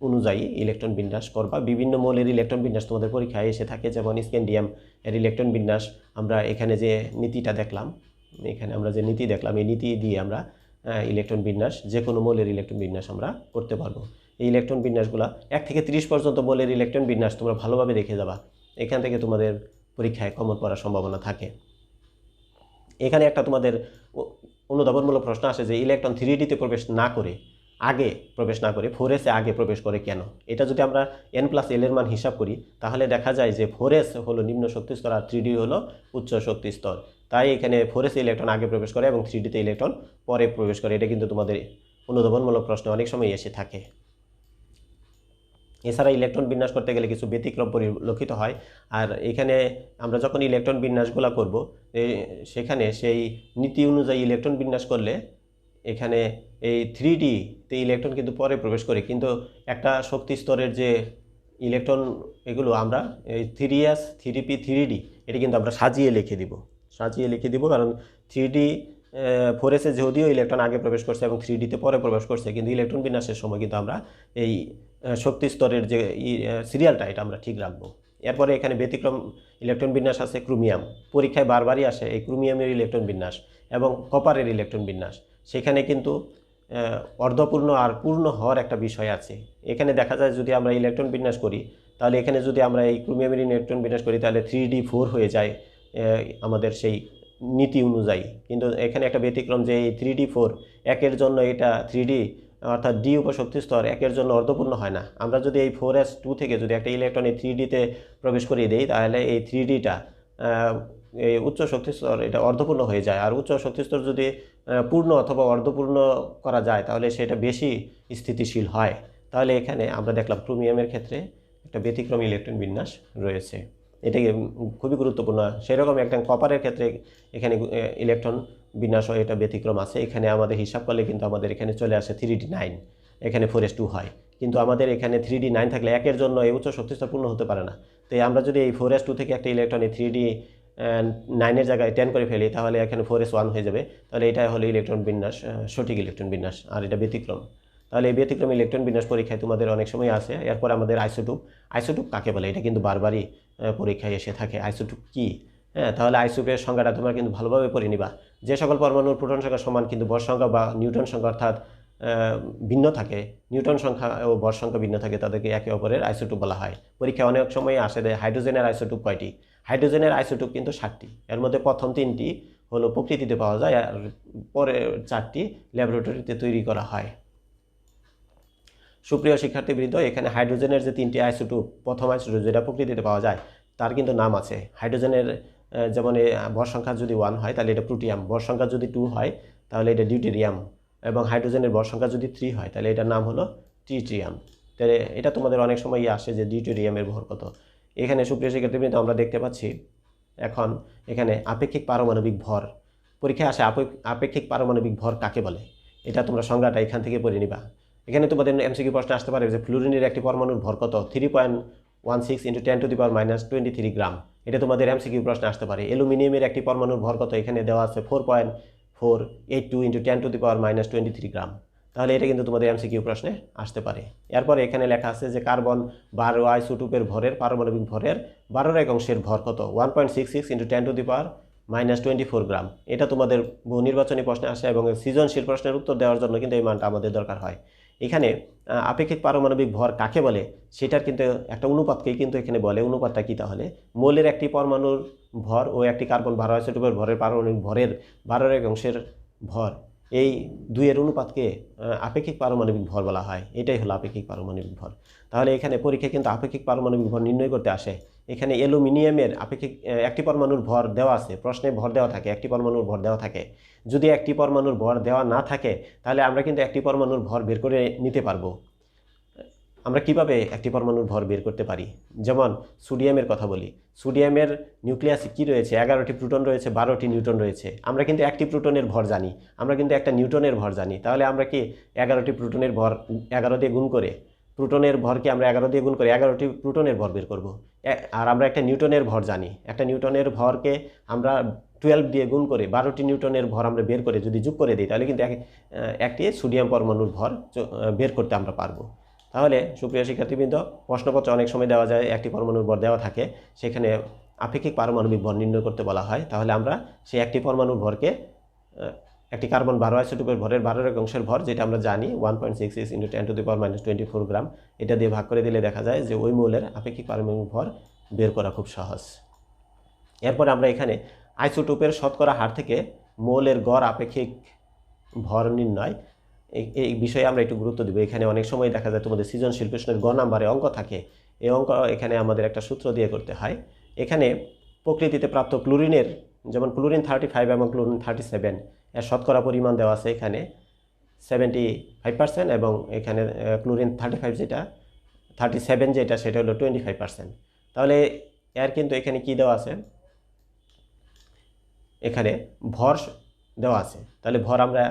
অনুযায়ী ইলেকট্রন বিন্যাস করবা। বিভিন্ন মৌলের ইলেকট্রন বিন্যাস তোমাদের পরীক্ষায় এসে থাকে, যেমন স্ক্যান্ডিয়াম এর ইলেকট্রন বিন্যাস আমরা এখানে যে নীতিটা দেখলাম, এখানে আমরা যে নীতি দেখলাম এই নীতি দিয়ে আমরা ইলেকট্রন বিন্যাস যে কোনো মৌলের ইলেকট্রন বিন্যাস আমরা করতে পারবো। এই ইলেকট্রন বিন্যাসগুলো 1 থেকে 30 পর্যন্ত মৌলের ইলেকট্রন বিন্যাস তোমরা ভালোভাবে দেখে যাবা, এখান থেকে তোমাদের পরীক্ষায় কমন পড়ার সম্ভাবনা থাকে। এখানে একটা তোমাদের অনুধাবনমূলক প্রশ্ন আসে যে ইলেকট্রন 3dতে প্রবেশ না করে আগে প্রবেশ না করে 4s আগে প্রবেশ করে কেন? এটা যদি আমরা n+l এর মান হিসাব করি তাহলে দেখা যায় যে 4s হলো নিম্ন শক্তি স্তর আর 3d হলো উচ্চ শক্তি স্তর। তাই এখানে 4s ইলেকট্রন আগে প্রবেশ করে এবং 3d তে ইলেকট্রন পরে প্রবেশ করে। এটা কিন্তু তোমাদের অনুধাবনমূলক প্রশ্নে অনেক সময় এসে থাকে। এছাড়া ইলেকট্রন বিন্যাস করতে গেলে কিছু ব্যতিক্রম পরিলক্ষিত হয়। আর এখানে আমরা যখন ইলেকট্রন বিন্যাসগুলো করব সেখানে সেই নীতি অনুযায়ী ইলেকট্রন বিন্যাস করলে এখানে এই 3d তে ইলেকট্রন কিন্তু পরে প্রবেশ করে, কিন্তু একটা শক্তি স্তরের যে ইলেকট্রন এগুলো আমরা এই 3s 3p 3d এটা কিন্তু আমরা সাজিয়ে লিখে দিব কারণ 3d 4s এ যদিও ইলেকট্রন আগে প্রবেশ করছে এবং 3d তে পরে প্রবেশ করছে, কিন্তু ইলেকট্রন বিন্যাসের সময় কিন্তু আমরা এই শক্তি স্তরের যে সিরিয়ালটা এটা আমরা ঠিক রাখবো। এরপরে এখানে ব্যতিক্রম ইলেকট্রন বিন্যাস আছে ক্রোমিয়াম। পরীক্ষায় বারবারই আসে এই ক্রোমিয়ামের ইলেকট্রন বিন্যাস এবং কপারের ইলেকট্রন বিন্যাস। সেখানে কিন্তু অর্ধপূর্ণ আর পূর্ণ হওয়ার একটা বিষয় আছে। এখানে দেখা যায় যদি আমরা ইলেকট্রন বিন্যাস করি তাহলে এখানে যদি আমরা এই ক্রোমিয়ামের ইলেকট্রন বিন্যাস করি তাহলে 3d4 হয়ে যায় আমাদের সেই নীতি অনুযায়ী। কিন্তু এখানে একটা ব্যতিক্রম যে এই 3d4 একের জন্য এটা 3d অর্থাৎ ডি উপশক্তি স্তর একের জন্য অর্ধপূর্ণ হয় না। আমরা যদি এই 4s2 থেকে যদি একটা ইলেকট্রন এই 3d তে প্রবেশ করিয়ে দিই তাহলে এই 3dটা এই উচ্চ শক্তি স্তর এটা অর্ধপূর্ণ হয়ে যায়। আর উচ্চ শক্তি স্তর যদি পূর্ণ অথবা অর্ধপূর্ণ করা যায় তাহলে সেটা বেশি স্থিতিশীল হয়। তাহলে এখানে আমরা দেখলাম ক্রোমিয়ামের ক্ষেত্রে একটা ব্যতিক্রম ইলেকট্রন বিন্যাস রয়েছে, এটা খুবই গুরুত্বপূর্ণ। সেরকম একটা কপারের ক্ষেত্রে এখানে ইলেকট্রন বিন্যাস এটা ব্যতিক্রম আছে। এখানে আমাদের হিসাব করলে কিন্তু আমাদের এখানে চলে আসে 3d9, এখানে 4s2 হয়, কিন্তু আমাদের এখানে 3d9 থাকলে একের জন্য এই উচ্চ শক্তি স্তর পূর্ণ হতে পারে না। তো আমরা যদি এই 4s2 থেকে একটা ইলেকট্রন এই 3d9 এর জায়গায় 10 করে ফেলি তাহলে এখানে 4s1 হয়ে যাবে। তাহলে এটা হলো ইলেকট্রন বিন্যাস, সঠিক ইলেকট্রন বিন্যাস, আর এটা ব্যতিক্রম। তাহলে এই ব্যতিক্রম ইলেকট্রন বিন্যাস পরীক্ষায় তোমাদের অনেক সময় আসে। এরপর আমাদের আইসোটুপ কাকে বলে এটা কিন্তু বারবারই পরীক্ষায় এসে থাকে। আইসোটুপ কি? হ্যাঁ, তাহলে আইসোটুপের সংজ্ঞাটা তোমরা কিন্তু ভালোভাবে পড়ে নিবা। যে সকল পরমাণুর প্রোটন সংখ্যা সমান কিন্তু ভর সংখ্যা বা নিউটন সংখ্যা অর্থাৎ ভিন্ন থাকে, নিউটন সংখ্যা ও ভর সংখ্যা ভিন্ন থাকে, তাদেরকে একে অপরের আইসোটুপ বলা হয়। পরীক্ষায় অনেক সময় আসে যে হাইড্রোজেনের আইসোটুপ কয়টি? হাইড্রোজেনের আইসোটুপ কিন্তু 7টি। এর মধ্যে প্রথম 3টি হলো প্রকৃতিতে পাওয়া যায় আর পরে 4টি ল্যাবরেটরিতে তৈরি করা হয়। সুপ্রিয় শিক্ষার্থীবৃন্দ, এখানে হাইড্রোজেনের যে 3টি আইসোটুপ, প্রথম আইসোটুপ যেটা প্রকৃতিতে পাওয়া যায় তার কিন্তু নাম আছে। হাইড্রোজেনের যেমন ভর সংখ্যা যদি 1 হয় তাহলে এটা প্রোটিয়াম, ভর সংখ্যা যদি 2 হয় তাহলে এটা ডিউটেরিয়াম, এবং হাইড্রোজেনের ভর সংখ্যা যদি 3 হয় তাহলে এটার নাম হলো ট্রিটিয়াম। তাহলে এটা তোমাদের অনেক সময় আসে যে ডিউটেরিয়ামের ভর কত। এখানে সুপ্রিয় শিক্ষার্থীবৃন্দ আমরা দেখতে পাচ্ছি এখন এখানে আপেক্ষিক পারমাণবিক ভর পরীক্ষায় আসে। আপেক্ষিক পারমাণবিক ভর কাকে বলে এটা তোমরা সংজ্ঞাটা এখান থেকে পড়ে নিবা। এখানে তোমাদের এমসিকিউ প্রশ্ন আসতে পারে যে ফ্লুরিনের একটি পরমাণুর ভর কত? 3.16 × 10⁻23 গ্রাম। এটা তোমাদের এমসিকিউ প্রশ্ন আসতে পারে। অ্যালুমিনিয়ামের একটি পরমাণুর ভর কত? এখানে দেওয়া আছে 4.482 × 10⁻23 গ্রাম। তাহলে এটা কিন্তু তোমাদের এমসিকিউ প্রশ্নে আসতে পারে। এরপরে এখানে লেখা আছে যে কার্বন 12 আইসোটুপের ভরের পারমাণবিক ভরের 12 একাংশের ভর কত? 1.66 × 10⁻24 গ্রাম। এটা তোমাদের বহু নির্বাচনী প্রশ্নে আসে এবং সৃজনশীল প্রশ্নের উত্তর দেওয়ার জন্য কিন্তু এই মানটা আমাদের দরকার হয়। এখানে আপেক্ষিক পারমাণবিক ভর কাকে বলে সেটার কিন্তু একটা অনুপাতকেই কিন্তু এখানে বলে। অনুপাতটা কি? তাহলে মোলের একটি পরমাণুর ভর ও একটি কার্বন 12 আইসোটুপের ভরের পারমাণবিক ভরের 12 একাংশের ভর, এই দুইয়ের অনুপাতকে আপেক্ষিক পারমাণবিক ভর বলা হয়। এটাই হলো আপেক্ষিক পারমাণবিক ভর। তাহলে এখানে পরীক্ষায় কিন্তু আপেক্ষিক পারমাণবিক ভর নির্ণয় করতে আসে। এখানে অ্যালুমিনিয়ামের আপেক্ষিক একটি পরমাণুর ভর দেওয়া আছে, প্রশ্নে ভর দেওয়া থাকে, একটি পরমাণুর ভর দেওয়া থাকে। যদি একটি পরমাণুর ভর দেওয়া না থাকে তাহলে আমরা কিন্তু একটি পরমাণুর ভর বের করে নিতে পারবো। আমরা কিভাবে একটি পরমাণুর ভর বের করতে পারি? যেমন সোডিয়ামের কথা বলি। সোডিয়ামের নিউক্লিয়াসে কি রয়েছে? 11টি প্রোটন রয়েছে, 12টি নিউট্রন রয়েছে। আমরা কিন্তু একটি প্রোটনের ভর জানি, আমরা কিন্তু একটা নিউটনের ভর জানি। তাহলে আমরা কি 11টি প্রোটনের ভর 11 দিয়ে গুণ করে, প্রোটনের ভরকে আমরা 11 দিয়ে গুণ করে 11টি প্রোটনের ভর বের করব। আর আমরা একটা নিউটনের ভর জানি, একটা নিউটনের ভরকে আমরা 12 দিয়ে গুণ করে 12টি নিউটনের ভর আমরা বের করে যদি যোগ করে দিই তাহলে কিন্তু একটি সোডিয়াম পরমাণুর ভর বের করতে আমরা পারবো। তাহলে সুপ্রিয় শিক্ষার্থীবৃন্দ, প্রশ্নপত্রে অনেক সময় দেওয়া যায় একটি পরমাণুর ভর দেওয়া থাকে, সেখানে আপেক্ষিক পারমাণবিক ভর নির্ণয় করতে বলা হয়। তাহলে আমরা সেই একটি পরমাণুর ভরকে একটি কার্বন 12 আইসোটুপের ভরের 12 একাংশের ভর, যেটা আমরা জানি 1.66 × 10⁻24 গ্রাম, এটা দিয়ে ভাগ করে দিলে দেখা যায় যে ওই মৌলের আপেক্ষিক পারমাণবিক ভর বের করা খুব সহজ। এরপরে আমরা এখানে আইসোটুপের শতকরা হার থেকে মৌলের গড় আপেক্ষিক ভর নির্ণয় এই বিষয়ে আমরা একটু গুরুত্ব দিব। এখানে অনেক সময় দেখা যায় তোমাদের সৃজনশীল প্রশ্নের গ নাম্বারে অঙ্ক থাকে, এই অঙ্ক এখানে আমাদের একটা সূত্র দিয়ে করতে হয়। এখানে প্রকৃতিতে প্রাপ্ত ক্লোরিনের, যেমন ক্লোরিন 35 এবং ক্লোরিন 37 এর শতকরা পরিমাণ দেওয়া আছে এখানে 75%, এবং এখানে ক্লোরিন 35 যেটা 37 যেটা সেটা হলো 25%। তাহলে এর কিন্তু এখানে কি দেওয়া আছে, এখানে ভর দেওয়া আছে। তাহলে ভর আমরা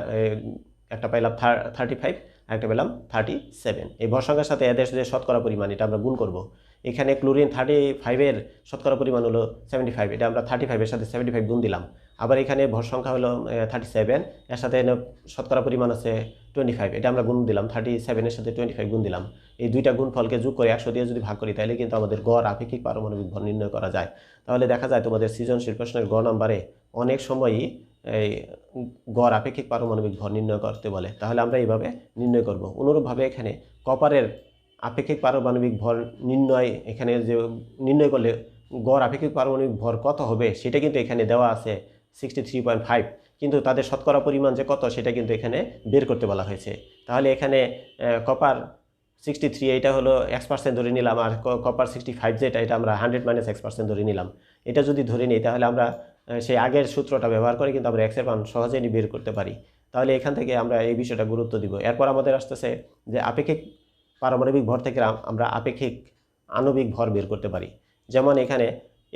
একটা পাইলাম 35, একটা পেলাম 37। এই ভর সংখ্যার সাথে এদের যে শতকরা পরিমাণ এটা আমরা গুণ করব। এখানে ক্লোরিন 35-এর শতকরা পরিমাণ হলো 75, এটা আমরা 35-এর সাথে 75 গুণ দিলাম। আবার এখানে ভর সংখ্যা হলো 37, এর সাথে শতকরা পরিমাণ আছে 25, এটা আমরা গুণ দিলাম, 37-এর সাথে 25 গুণ দিলাম। এই দুইটা গুণফলকে যোগ করে 100 দিয়ে যদি ভাগ করি তাহলে কিন্তু আমাদের গড় আপেক্ষিক পারমাণবিক ভর নির্ণয় করা যায়। তাহলে দেখা যায় তোমাদের সৃজনশীল প্রশ্নের গ নাম্বারে অনেক সময়ই এই গড় আপেক্ষিক পারমাণবিক ভর নির্ণয় করতে বলে, তাহলে আমরা এইভাবে নির্ণয় করব। অনুরূপভাবে এখানে কপারের আপেক্ষিক পারমাণবিক ভর নির্ণয়, এখানে যে নির্ণয় করলে গড় আপেক্ষিক পারমাণবিক ভর কত হবে সেটা কিন্তু এখানে দেওয়া আছে 63.5, কিন্তু তাদের শতকরা পরিমাণ যে কত সেটা কিন্তু এখানে বের করতে বলা হয়েছে। তাহলে এখানে কপার 63 এটা হলো x% ধরে নিলাম, আর কপার 65 যেটা এটা আমরা 100 - x% ধরে নিলাম। এটা যদি ধরে নিই তাহলে আমরা সেই আগের সূত্রটা ব্যবহার করে কিন্তু আমরা x-এর মান সহজেই বের করতে পারি। তাহলে এখান থেকে আমরা এই বিষয়টা গুরুত্ব দিব। এরপর আমাদের আসতেছে যে আপেক্ষিক পারমাণবিক ভর থেকে আমরা আপেক্ষিক আণবিক ভর বের করতে পারি। যেমন এখানে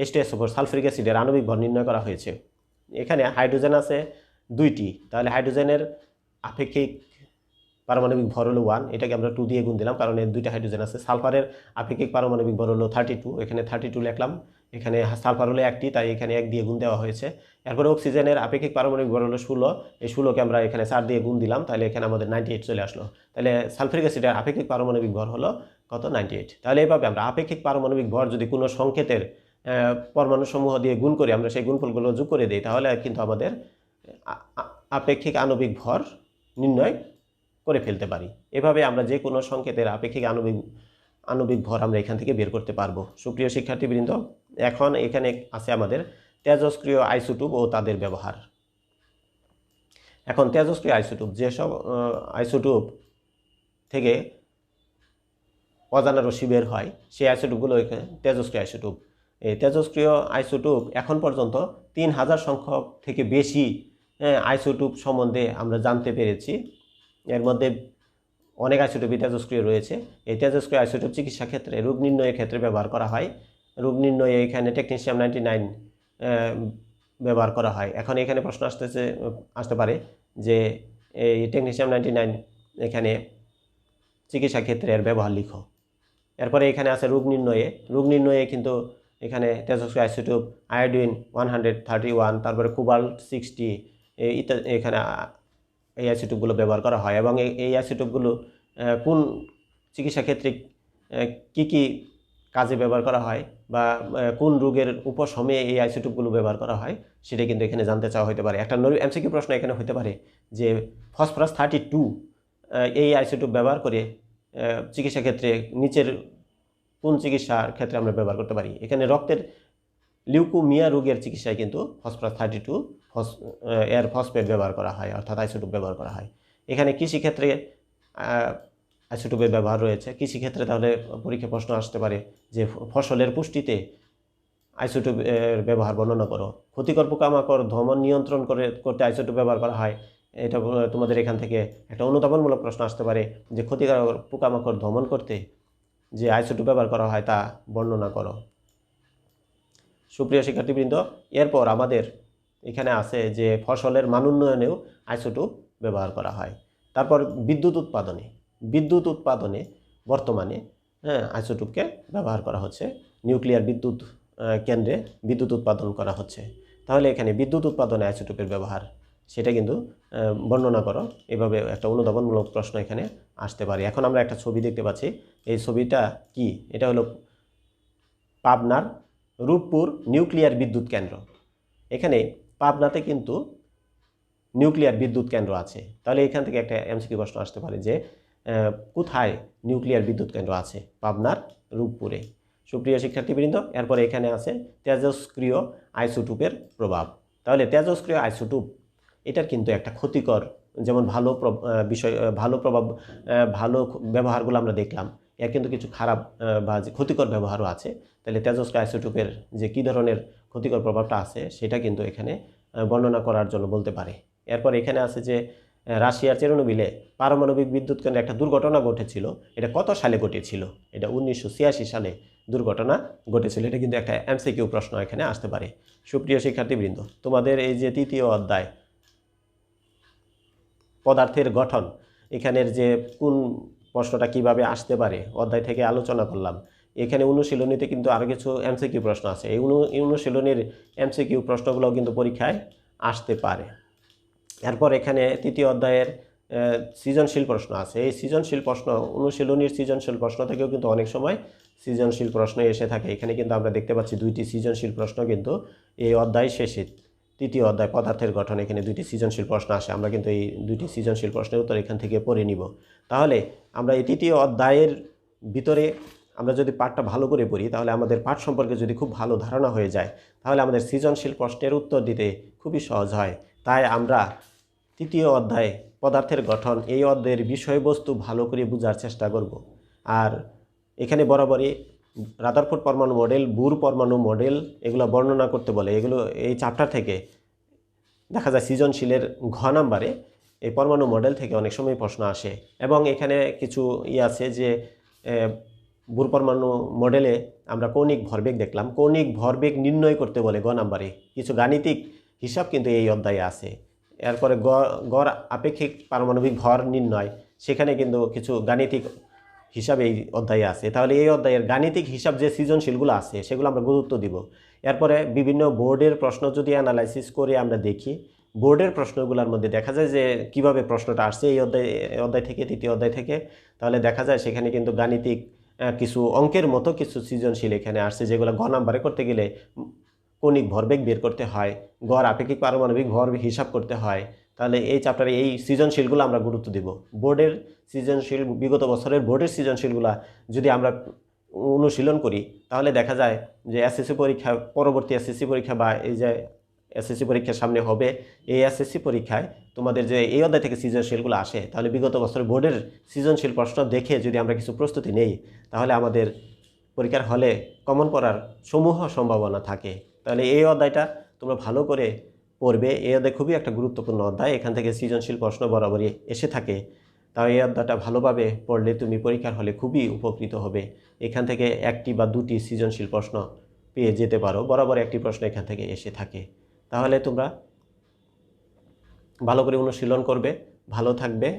H2SO4 সালফিউরিক অ্যাসিডের আণবিক ভর নির্ণয় করা হয়েছে। এখানে হাইড্রোজেন আছে 2টি, তাহলে হাইড্রোজেনের আপেক্ষিক পারমাণবিক ভর হলো 1, এটাকে আমরা 2 দিয়ে গুণ দিলাম কারণ এর 2টা হাইড্রোজেন আছে। সালফারের আপেক্ষিক পারমাণবিক ভর হলো 32, এখানে 32 লিখলাম। এখানে সালফার হলো 1টি, তাই এখানে 1 দিয়ে গুণ দেওয়া হয়েছে। এরপরে অক্সিজেনের আপেক্ষিক পারমাণবিক ভর হলো 16, এই 16কে আমরা এখানে 4 দিয়ে গুণ দিলাম, তাহলে এখানে আমাদের 98 চলে আসলো। তাহলে সালফিউরিক অ্যাসিডের আপেক্ষিক পারমাণবিক ভর হলো কত, 98। তাহলে এইভাবে আমরা আপেক্ষিক পারমাণবিক ভর যদি কোনো সংকেতের পরমাণু সমূহ দিয়ে গুণ করে আমরা সেই গুণফলগুলো যোগ করে দিই তাহলে কিন্তু আমাদের আপেক্ষিক আণবিক ভর নির্ণয় করে ফেলতে পারি। এভাবে আমরা যে কোনো সংকেতের আপেক্ষিক আণবিক ভর আমরা এখান থেকে বের করতে পারবো। সুপ্রিয় শিক্ষার্থীবৃন্দ, এখন এখানে আছে আমাদের তেজস্ক্রিয় আইসোটোপ ও তাদের ব্যবহার। এখন তেজস্ক্রিয় আইসোটোপ, যেসব আইসোটোপ থেকে অজানা রশ্মি বের হয় সেই আইসোটোপগুলো এখানে তেজস্ক্রিয় আইসোটোপ। এই তেজস্ক্রিয় আইসোটোপ এখন পর্যন্ত 3000 সংখ্যক থেকে বেশি আইসোটোপ সম্বন্ধে আমরা জানতে পেরেছি। এর মধ্যে অনেক আইসোটোপই তেজস্ক্রিয় রয়েছে। এই তেজস্ক্রিয় আইসোটোপ চিকিৎসা ক্ষেত্রে রোগ নির্ণয়ের ক্ষেত্রে ব্যবহার করা হয়। রোগ নির্ণয়ে এখানে টেকনিশিয়াম-99 ব্যবহার করা হয়। এখন এখানে প্রশ্ন আসতে পারে যে এই টেকনিশিয়াম-99 এখানে চিকিৎসা ক্ষেত্রে এর ব্যবহার লিখো। এরপরে এখানে আছে রোগ নির্ণয়ে কিন্তু এখানে তেজস্ক্রিয় আইসোটোপ আয়োডিন 131, তারপরে কোবাল্ট 60 ইত্যাদি এখানে এই আইসোটোপগুলো ব্যবহার করা হয়। এবং এই আইসোটোপগুলো কোন চিকিৎসা ক্ষেত্রে কি কি কাজে ব্যবহার করা হয় বা কোন রোগের উপশমে এই আইসোটোপগুলো ব্যবহার করা হয় সেটা কিন্তু এখানে জানতে চাওয়া হতে পারে। একটা এমসিকিউ প্রশ্ন এখানে হতে পারে যে ফসফরাস 32 এই আইসোটোপ ব্যবহার করে চিকিৎসা ক্ষেত্রে নিচের কোন চিকিৎসার ক্ষেত্রে আমরা ব্যবহার করতে পারি। এখানে রক্তের লিউকোমিয়া রোগের চিকিৎসায় কিন্তু ফসফরাস 32 এর ফসফেট ব্যবহার করা হয়, অর্থাৎ আইসোটোপ ব্যবহার করা হয়। এখানে কৃষিক্ষেত্রে আইসোটোপের ব্যবহার রয়েছে। কৃষিক্ষেত্রে তাহলে পরীক্ষা প্রশ্ন আসতে পারে যে ফসলের পুষ্টিতে আইসোটোপের ব্যবহার বর্ণনা করো। ক্ষতিকর পোকামাকড় দমন নিয়ন্ত্রণ করতে আইসোটোপ ব্যবহার করা হয়। এটা তোমাদের এখান থেকে একটা অনুধাবনমূলক প্রশ্ন আসতে পারে যে ক্ষতিকর পোকামাকড় দমন করতে যে আইসোটোপ ব্যবহার করা হয় তা বর্ণনা করো। সুপ্রিয় শিক্ষার্থীবৃন্দ, এরপর আমাদের এখানে আছে যে ফসলের মান উন্নয়নেও আইসোটোপ ব্যবহার করা হয়। তারপর বিদ্যুৎ উৎপাদনে বর্তমানে আইসোটোপকে ব্যবহার করা হচ্ছে। নিউক্লিয়ার বিদ্যুৎ কেন্দ্রে বিদ্যুৎ উৎপাদন করা হচ্ছে। তাহলে এখানে বিদ্যুৎ উৎপাদনে আইসোটোপের ব্যবহার সেটা কিন্তু বর্ণনা করো। এভাবে একটা অনুধাবনমূলক প্রশ্ন এখানে আসতে পারে। এখন আমরা একটা ছবি দেখতে পাচ্ছি। এই ছবিটা কি? এটা হলো পাবনার রূপপুর নিউক্লিয়ার বিদ্যুৎ কেন্দ্র। এখানে পাবনাতে কিন্তু নিউক্লিয়ার বিদ্যুৎ কেন্দ্র আছে। তাহলে এখান থেকে একটা এমসিকিউ প্রশ্ন আসতে পারে যে কোথায় নিউক্লিয়ার বিদ্যুৎ কেন্দ্র আছে? পাবনার রূপপুরে। সুপ্রিয় শিক্ষার্থীবৃন্দ, এরপরে এখানে আছে তেজস্ক্রিয় আইসোটোপের প্রভাব। তাহলে তেজস্ক্রিয় আইসোটোপ এটার কিন্তু একটা ক্ষতিকর, যেমন ভালো বিষয়, ভালো প্রভাব, ভালো ব্যবহারগুলো আমরা দেখলাম, এর কিন্তু কিছু খারাপ বা যে ক্ষতিকর ব্যবহারও আছে। তাহলে তেজস্ক্রিয় আইসোটোপের যে কী ধরনের ক্ষতিকর প্রভাবটা আছে সেটা কিন্তু এখানে বর্ণনা করার জন্য বলতে পারে। এরপর এখানে আছে যে রাশিয়ার চেরনোবিলে পারমাণবিক বিদ্যুৎ কেন্দ্রে একটা দুর্ঘটনা ঘটেছিল। এটা কত সালে ঘটেছিল? এটা 1986 সালে দুর্ঘটনা ঘটেছিল। এটা কিন্তু একটা এমসিকিউ প্রশ্ন এখানে আসতে পারে। সুপ্রিয় শিক্ষার্থীবৃন্দ, তোমাদের এই যে তৃতীয় অধ্যায় পদার্থের গঠন, এখানের যে কোন প্রশ্নটা কিভাবে আসতে পারে অধ্যায় থেকে আলোচনা করলাম। এখানে অনুশীলনীতে কিন্তু আরও কিছু এমসিকিউ প্রশ্ন আছে। এই অনুশীলনীর এমসিকিউ প্রশ্নগুলোও কিন্তু পরীক্ষায় আসতে পারে। এরপর এখানে তৃতীয় অধ্যায়ের সৃজনশীল প্রশ্ন আছে। এই সৃজনশীল প্রশ্ন, অনুশীলনীর সৃজনশীল প্রশ্ন থেকেও কিন্তু অনেক সময় সৃজনশীল প্রশ্ন এসে থাকে। এখানে কিন্তু আমরা দেখতে পাচ্ছি 2টি সৃজনশীল প্রশ্ন কিন্তু এই অধ্যায় শেষে, তৃতীয় অধ্যায় পদার্থের গঠন, এখানে 2টি সৃজনশীল প্রশ্ন আসে। আমরা কিন্তু এই 2টি সৃজনশীল প্রশ্নের উত্তর এখান থেকে পড়ে নিব। তাহলে আমরা এই তৃতীয় অধ্যায়ের ভিতরে আমরা যদি পাঠটা ভালো করে পড়ি, তাহলে আমাদের পাঠ সম্পর্কে যদি খুব ভালো ধারণা হয়ে যায়, তাহলে আমাদের সৃজনশীল প্রশ্নের উত্তর দিতে খুবই সহজ হয়। তাই আমরা তৃতীয় অধ্যায় পদার্থের গঠন, এই অধ্যায়ের বিষয়বস্তু ভালো করে বোঝার চেষ্টা করব। আর এখানে বরাবরই রাদারফোর্ড পরমাণু মডেল, বুর পরমাণু মডেল এগুলো বর্ণনা করতে বলে। এগুলো এই চ্যাপ্টার থেকে দেখা যায় সৃজনশীলের ঘ নাম্বারে এই পরমাণু মডেল থেকে অনেক সময় প্রশ্ন আসে। এবং এখানে কিছু আছে যে বুর পরমাণু মডেলে আমরা কৌণিক ভরবেগ দেখলাম। কৌণিক ভরবেগ নির্ণয় করতে বলে গ নাম্বারে। কিছু গাণিতিক হিসাব কিন্তু এই অধ্যায়ে আছে। এরপরে গড় আপেক্ষিক পারমাণবিক ভর নির্ণয়, সেখানে কিন্তু কিছু গাণিতিক হিসাব এই অধ্যায়ে আছে। তাহলে এই অধ্যায়ের গাণিতিক হিসাব যে সৃজনশীলগুলো আছে সেগুলো আমরা গুরুত্ব দিব। এরপরে বিভিন্ন বোর্ডের প্রশ্ন যদি অ্যানালাইসিস করে আমরা দেখি, বোর্ডের প্রশ্নগুলোর মধ্যে দেখা যায় যে কিভাবে প্রশ্নটা আসছে এই অধ্যায় থেকে, তৃতীয় অধ্যায় থেকে, তাহলে দেখা যায় সেখানে কিন্তু গাণিতিক কিছু অঙ্কের মতো কিছু সৃজনশীল এখানে আসছে, যেগুলো ঘ নাম্বারে করতে গেলে কৌণিক ভরবেগ বের করতে হয়, গড় আপেক্ষিক পারমাণবিক ভর হিসাব করতে হয়। তাহলে এই চ্যাপ্টারে এই সৃজনশীলগুলো আমরা গুরুত্ব দিব। বোর্ডের সৃজনশীল, বিগত বছরের বোর্ডের সৃজনশীলগুলো যদি আমরা অনুশীলন করি, তাহলে দেখা যায় যে এসএসসি পরীক্ষা, পরবর্তী এসএসসি পরীক্ষা বা এই যে এসএসসি পরীক্ষার সামনে হবে, এই এসএসসি পরীক্ষায় তোমাদের যে এই অধ্যায় থেকে সৃজনশীলগুলো আসে, তাহলে বিগত বছরের বোর্ডের সৃজনশীল প্রশ্ন দেখে যদি আমরা কিছু প্রস্তুতি নেই, তাহলে আমাদের পরীক্ষার হলে কমন পড়ার সমূহ সম্ভাবনা থাকে। তাহলে এই অধ্যায়টা তোমরা ভালো করে পড়বে। এই অধ্যায় খুবই একটা গুরুত্বপূর্ণ অধ্যায়, এখান থেকে সৃজনশীল প্রশ্ন বরাবরই এসে থাকে। তাই এই অধ্যায়টা ভালোভাবে পড়লে তুমি পরীক্ষার হলে খুবই উপকৃত হবে। এখান থেকে 1টি বা 2টি সৃজনশীল প্রশ্ন পেয়ে যেতে পারো, বরাবর একটি প্রশ্ন এখান থেকে এসে থাকে। তাহলে তোমরা ভালো করে অনুশীলন করবে, ভালো থাকবে।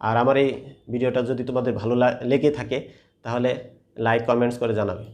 আর আমার এই ভিডিওটা যদি তোমাদের ভালো লেগে থাকে, তাহলে লাইক কমেন্টস করে জানাবে।